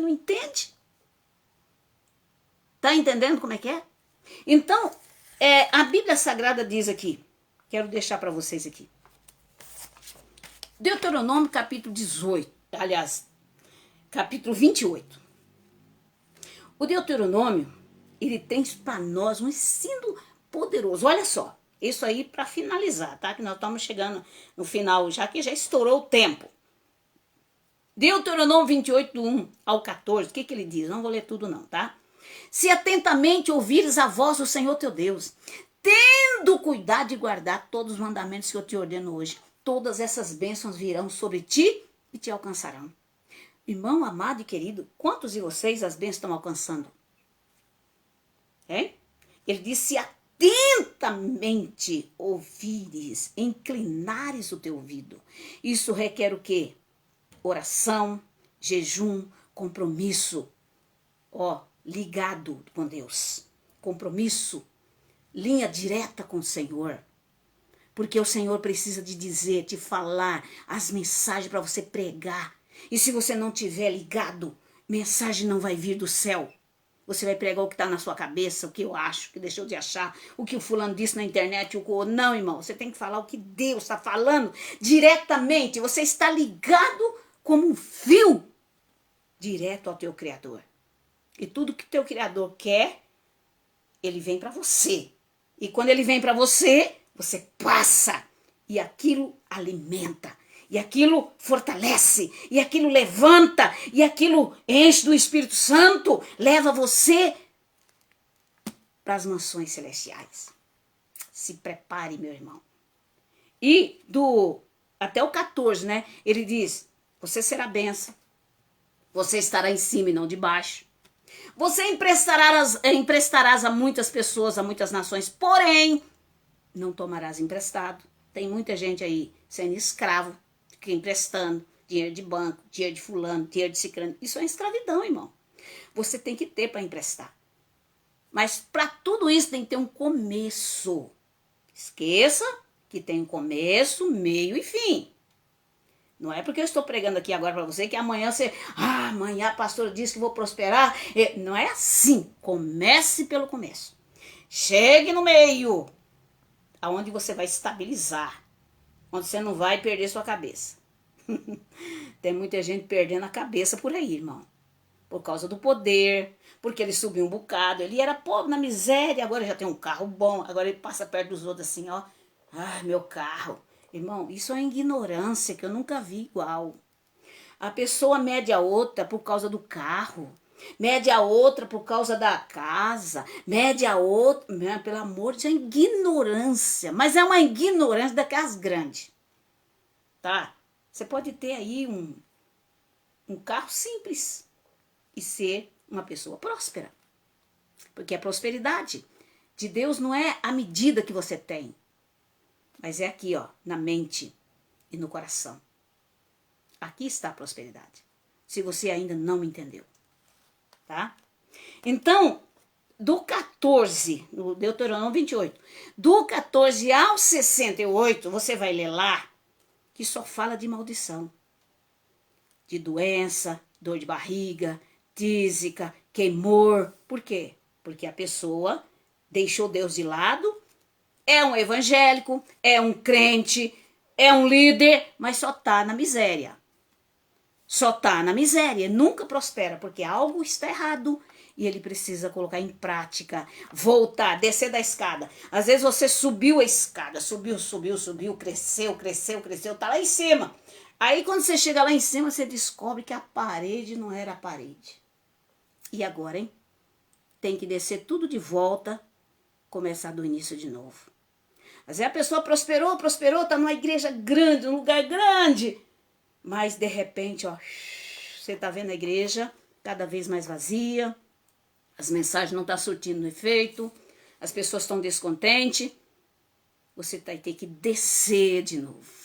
entende? Tá entendendo como é que é? Então, a Bíblia Sagrada diz aqui, quero deixar para vocês aqui. Deuteronômio capítulo 18, aliás, capítulo 28. O Deuteronômio, ele tem para nós um ensino poderoso. Olha só, isso aí para finalizar, tá? Que nós estamos chegando no final, já que já estourou o tempo. Deuteronômio 28, do 1 ao 14, o que ele diz? Não vou ler tudo não, tá? Se atentamente ouvires a voz do Senhor teu Deus, tendo cuidado de guardar todos os mandamentos que eu te ordeno hoje, todas essas bênçãos virão sobre ti e te alcançarão. Irmão amado e querido, quantos de vocês as bênçãos estão alcançando? Ele disse, se atentamente ouvires, inclinares o teu ouvido. Isso requer o quê? Oração, jejum, compromisso. Ligado com Deus. Compromisso, linha direta com o Senhor. Porque o Senhor precisa de dizer, de falar as mensagens para você pregar. E se você não tiver ligado, mensagem não vai vir do céu. Você vai pregar o que está na sua cabeça, o que eu acho, o que deixou de achar, o que o fulano disse na internet. Não, irmão, você tem que falar o que Deus está falando diretamente. Você está ligado como um fio direto ao teu Criador. E tudo que teu Criador quer, ele vem para você. E quando ele vem para você, você passa. E aquilo alimenta. E aquilo fortalece, e aquilo levanta, e aquilo enche do Espírito Santo, leva você para as mansões celestiais. Se prepare, meu irmão. E até o 14, né? Ele diz, você será bênção, você estará em cima e não debaixo. Você emprestarás a muitas pessoas, a muitas nações, porém, não tomarás emprestado. Tem muita gente aí sendo escravo, emprestando dinheiro de banco, dinheiro de fulano, dinheiro de ciclano. Isso é escravidão, irmão. Você tem que ter para emprestar. Mas para tudo isso tem que ter um começo. Esqueça que tem um começo, meio e fim. Não é porque eu estou pregando aqui agora para você que amanhã você... amanhã a pastora disse que vou prosperar. Não é assim. Comece pelo começo. Chegue no meio, aonde você vai estabilizar. Onde você não vai perder sua cabeça. Tem muita gente perdendo a cabeça por aí, irmão. Por causa do poder, porque ele subiu um bocado. Ele era pobre na miséria, agora já tem um carro bom. Agora ele passa perto dos outros assim, ó. Meu carro. Irmão, isso é ignorância que eu nunca vi igual. A pessoa mede a outra por causa do carro. Mede a outra por causa da casa, mede a outra, pelo amor de Deus, é ignorância, mas é uma ignorância daquelas grandes, tá? Você pode ter aí um carro simples e ser uma pessoa próspera, porque a prosperidade de Deus não é a medida que você tem, Mas é aqui, ó, na mente e no coração. Aqui está a prosperidade. Se você ainda não entendeu, tá? Então, do 14, no Deuteronômio 28, do 14 ao 68, você vai ler lá que só fala de maldição, de doença, dor de barriga, tísica, queimor. Por quê? Porque a pessoa deixou Deus de lado, é um evangélico, é um crente, é um líder, mas só tá na miséria. Só tá na miséria, nunca prospera, porque algo está errado e ele precisa colocar em prática, voltar, descer da escada. Às vezes você subiu a escada, subiu, cresceu, tá lá em cima. Aí quando você chega lá em cima, você descobre que a parede não era a parede. E agora, hein? Tem que descer tudo de volta, começar do início de novo. Mas aí a pessoa prosperou, tá numa igreja grande, num lugar grande. Mas de repente, ó, você tá vendo a igreja cada vez mais vazia, as mensagens não estão surtindo efeito, as pessoas estão descontentes. Você vai ter que descer de novo.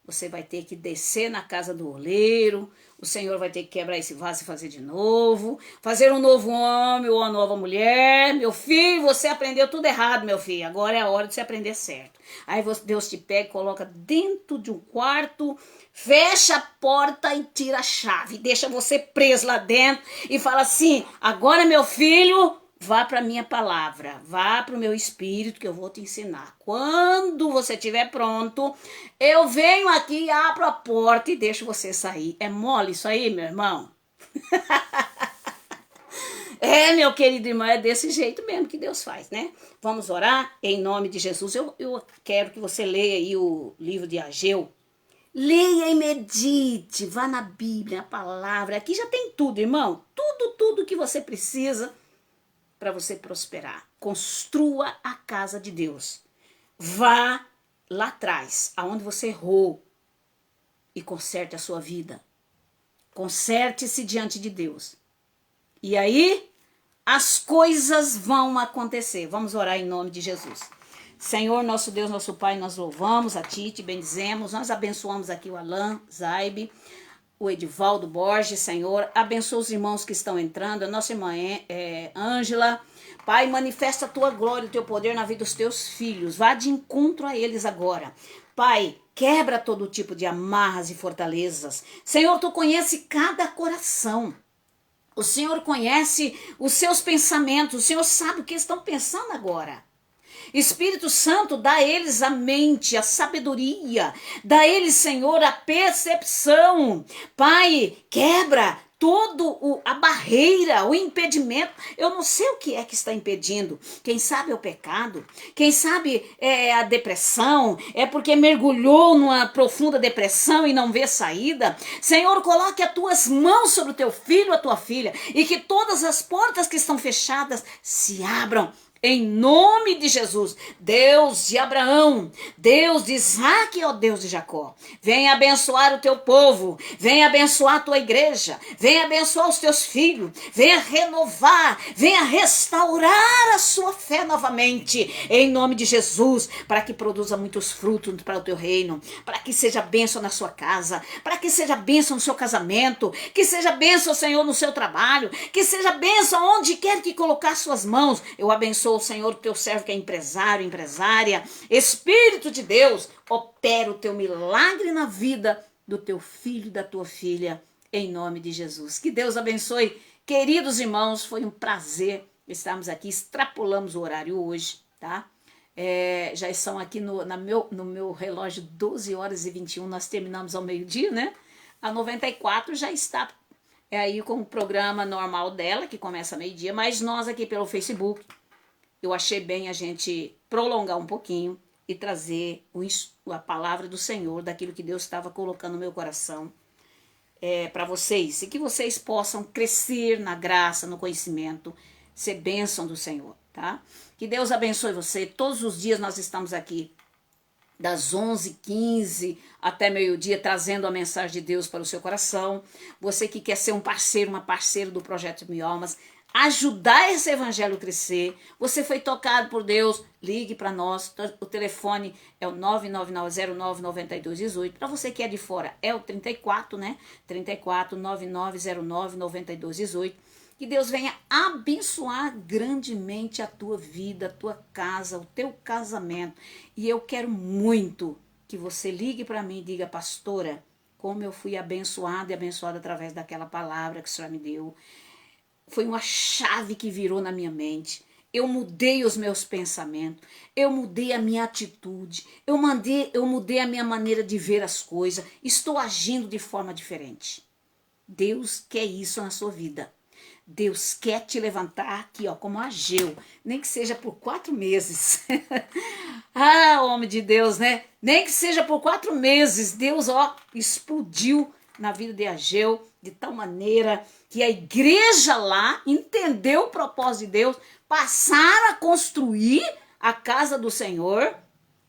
Você vai ter que descer na casa do oleiro. O Senhor vai ter que quebrar esse vaso e fazer de novo. Fazer um novo homem ou uma nova mulher. Meu filho, você aprendeu tudo errado, meu filho. Agora é a hora de você aprender certo. Aí Deus te pega e coloca dentro de um quarto, fecha a porta e tira a chave. Deixa você preso lá dentro e fala assim: agora, meu filho, vá para a minha palavra, vá para o meu espírito que eu vou te ensinar. Quando você estiver pronto, eu venho aqui, abro a porta e deixo você sair. É mole isso aí, meu irmão? É, meu querido irmão, é desse jeito mesmo que Deus faz, né? Vamos orar em nome de Jesus. Eu quero que você leia aí o livro de Ageu. Leia e medite, vá na Bíblia, a palavra. Aqui já tem tudo, irmão. Tudo que você precisa para você prosperar. Construa a casa de Deus. Vá lá atrás, aonde você errou, e conserte a sua vida. Conserte-se diante de Deus. E aí, as coisas vão acontecer. Vamos orar em nome de Jesus. Senhor, nosso Deus, nosso Pai, nós louvamos a Ti, te bendizemos, nós abençoamos aqui o Alan, Zaibe, o Edivaldo Borges, Senhor, abençoa os irmãos que estão entrando, a nossa irmã Ângela. Pai, manifesta a Tua glória, o Teu poder na vida dos Teus filhos, vá de encontro a eles agora. Pai, quebra todo tipo de amarras e fortalezas. Senhor, Tu conhece cada coração. O Senhor conhece os seus pensamentos, o Senhor sabe o que estão pensando agora. Espírito Santo, dá a eles a mente, a sabedoria, dá a eles, Senhor, a percepção. Pai, quebra a barreira, o impedimento. Eu não sei o que é que está impedindo. Quem sabe é o pecado, quem sabe é a depressão, é porque mergulhou numa profunda depressão e não vê saída. Senhor, coloque as tuas mãos sobre o teu filho, a tua filha, e que todas as portas que estão fechadas se abram. Em nome de Jesus, Deus de Abraão, Deus de Isaac, ó Deus de Jacó, venha abençoar o teu povo, venha abençoar a tua igreja, venha abençoar os teus filhos, venha renovar, venha restaurar a sua fé novamente, em nome de Jesus, para que produza muitos frutos para o teu reino, para que seja bênção na sua casa, para que seja bênção no seu casamento, que seja bênção, Senhor, no seu trabalho, que seja bênção onde quer que colocar suas mãos. Eu abençoo, Senhor, o teu servo que é empresário, empresária. Espírito de Deus, opera o teu milagre na vida do teu filho e da tua filha, em nome de Jesus. Que Deus abençoe. Queridos irmãos, foi um prazer estarmos aqui. Extrapolamos o horário hoje, tá? Já são aqui no meu relógio 12h21, nós terminamos ao meio-dia, né? A 94 já está aí com o programa normal dela, que começa meio-dia, mas nós aqui pelo Facebook, eu achei bem a gente prolongar um pouquinho e trazer a palavra do Senhor, daquilo que Deus estava colocando no meu coração para vocês. E que vocês possam crescer na graça, no conhecimento, ser bênção do Senhor, tá? Que Deus abençoe você. Todos os dias nós estamos aqui, das 11h15 até meio-dia, trazendo a mensagem de Deus para o seu coração. Você que quer ser um parceiro, uma parceira do Projeto Mil Almas, ajudar esse evangelho a crescer, você foi tocado por Deus, ligue para nós. O telefone é o 999099218. Para você que é de fora, é o 34, né? 3499099218. Que Deus venha abençoar grandemente a tua vida, a tua casa, o teu casamento. E eu quero muito que você ligue para mim e diga: pastora, como eu fui abençoada e abençoada através daquela palavra que a senhora me deu. Foi uma chave que virou na minha mente. Eu mudei os meus pensamentos, eu mudei a minha atitude, eu mudei a minha maneira de ver as coisas, estou agindo de forma diferente. Deus quer isso na sua vida. Deus quer te levantar aqui, ó, como Ageu, nem que seja por 4 meses. Ah, homem de Deus, né? Nem que seja por 4 meses, Deus, ó, explodiu na vida de Ageu de tal maneira que a igreja lá entendeu o propósito de Deus, passaram a construir a casa do Senhor.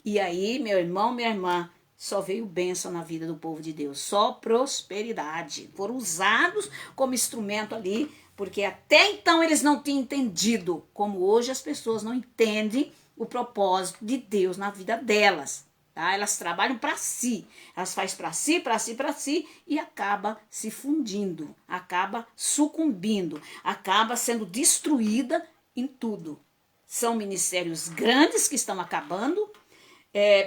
E aí, meu irmão, minha irmã, só veio bênção na vida do povo de Deus, só prosperidade. Foram usados como instrumento ali, porque até então eles não tinham entendido, como hoje as pessoas não entendem o propósito de Deus na vida delas. Tá? Elas trabalham para si, elas fazem para si e acaba se fundindo, acaba sucumbindo, acaba sendo destruída em tudo. São ministérios grandes que estão acabando,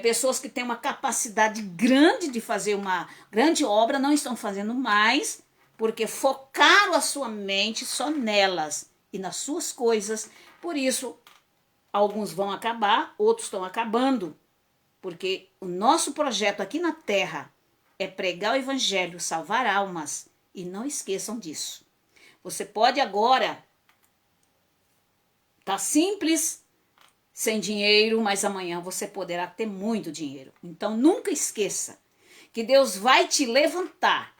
pessoas que têm uma capacidade grande de fazer uma grande obra não estão fazendo mais, porque focaram a sua mente só nelas e nas suas coisas. Por isso, alguns vão acabar, outros estão acabando. Porque o nosso projeto aqui na Terra é pregar o evangelho, salvar almas. E não esqueçam disso. Você pode agora tá simples, sem dinheiro, mas amanhã você poderá ter muito dinheiro. Então nunca esqueça que Deus vai te levantar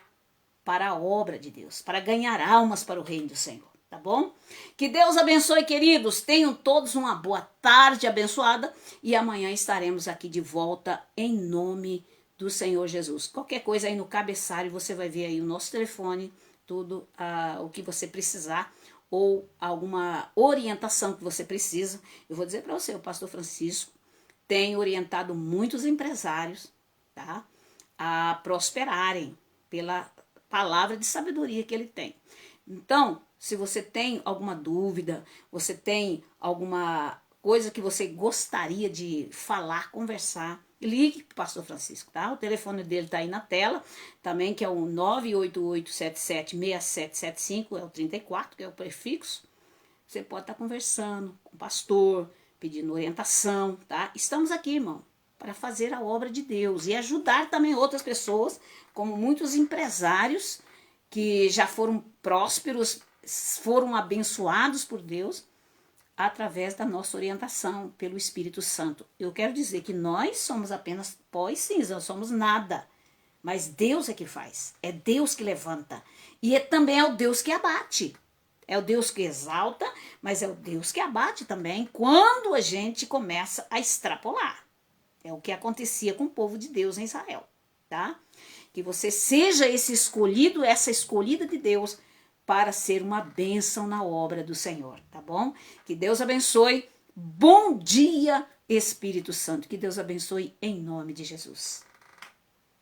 para a obra de Deus, para ganhar almas para o reino do Senhor. Tá bom? Que Deus abençoe, queridos. Tenham todos uma boa tarde abençoada. E amanhã estaremos aqui de volta em nome do Senhor Jesus. Qualquer coisa aí no cabeçalho, você vai ver aí o nosso telefone, tudo o que você precisar, ou alguma orientação que você precisa. Eu vou dizer para você, o pastor Francisco tem orientado muitos empresários, tá, a prosperarem pela palavra de sabedoria que ele tem. Então, se você tem alguma dúvida, você tem alguma coisa que você gostaria de falar, conversar, ligue para o pastor Francisco, tá? O telefone dele tá aí na tela, também, que é o 988776775, é o 34, que é o prefixo. Você pode estar conversando com o pastor, pedindo orientação, tá? Estamos aqui, irmão, para fazer a obra de Deus e ajudar também outras pessoas, como muitos empresários que já foram prósperos, foram abençoados por Deus através da nossa orientação pelo Espírito Santo. Eu quero dizer que nós somos apenas pó e cinza, não somos nada. Mas Deus é que faz, é Deus que levanta. E também é o Deus que abate. É o Deus que exalta, mas é o Deus que abate também quando a gente começa a extrapolar. É o que acontecia com o povo de Deus em Israel, tá? Que você seja esse escolhido, essa escolhida de Deus, para ser uma bênção na obra do Senhor, tá bom? Que Deus abençoe. Bom dia, Espírito Santo. Que Deus abençoe em nome de Jesus.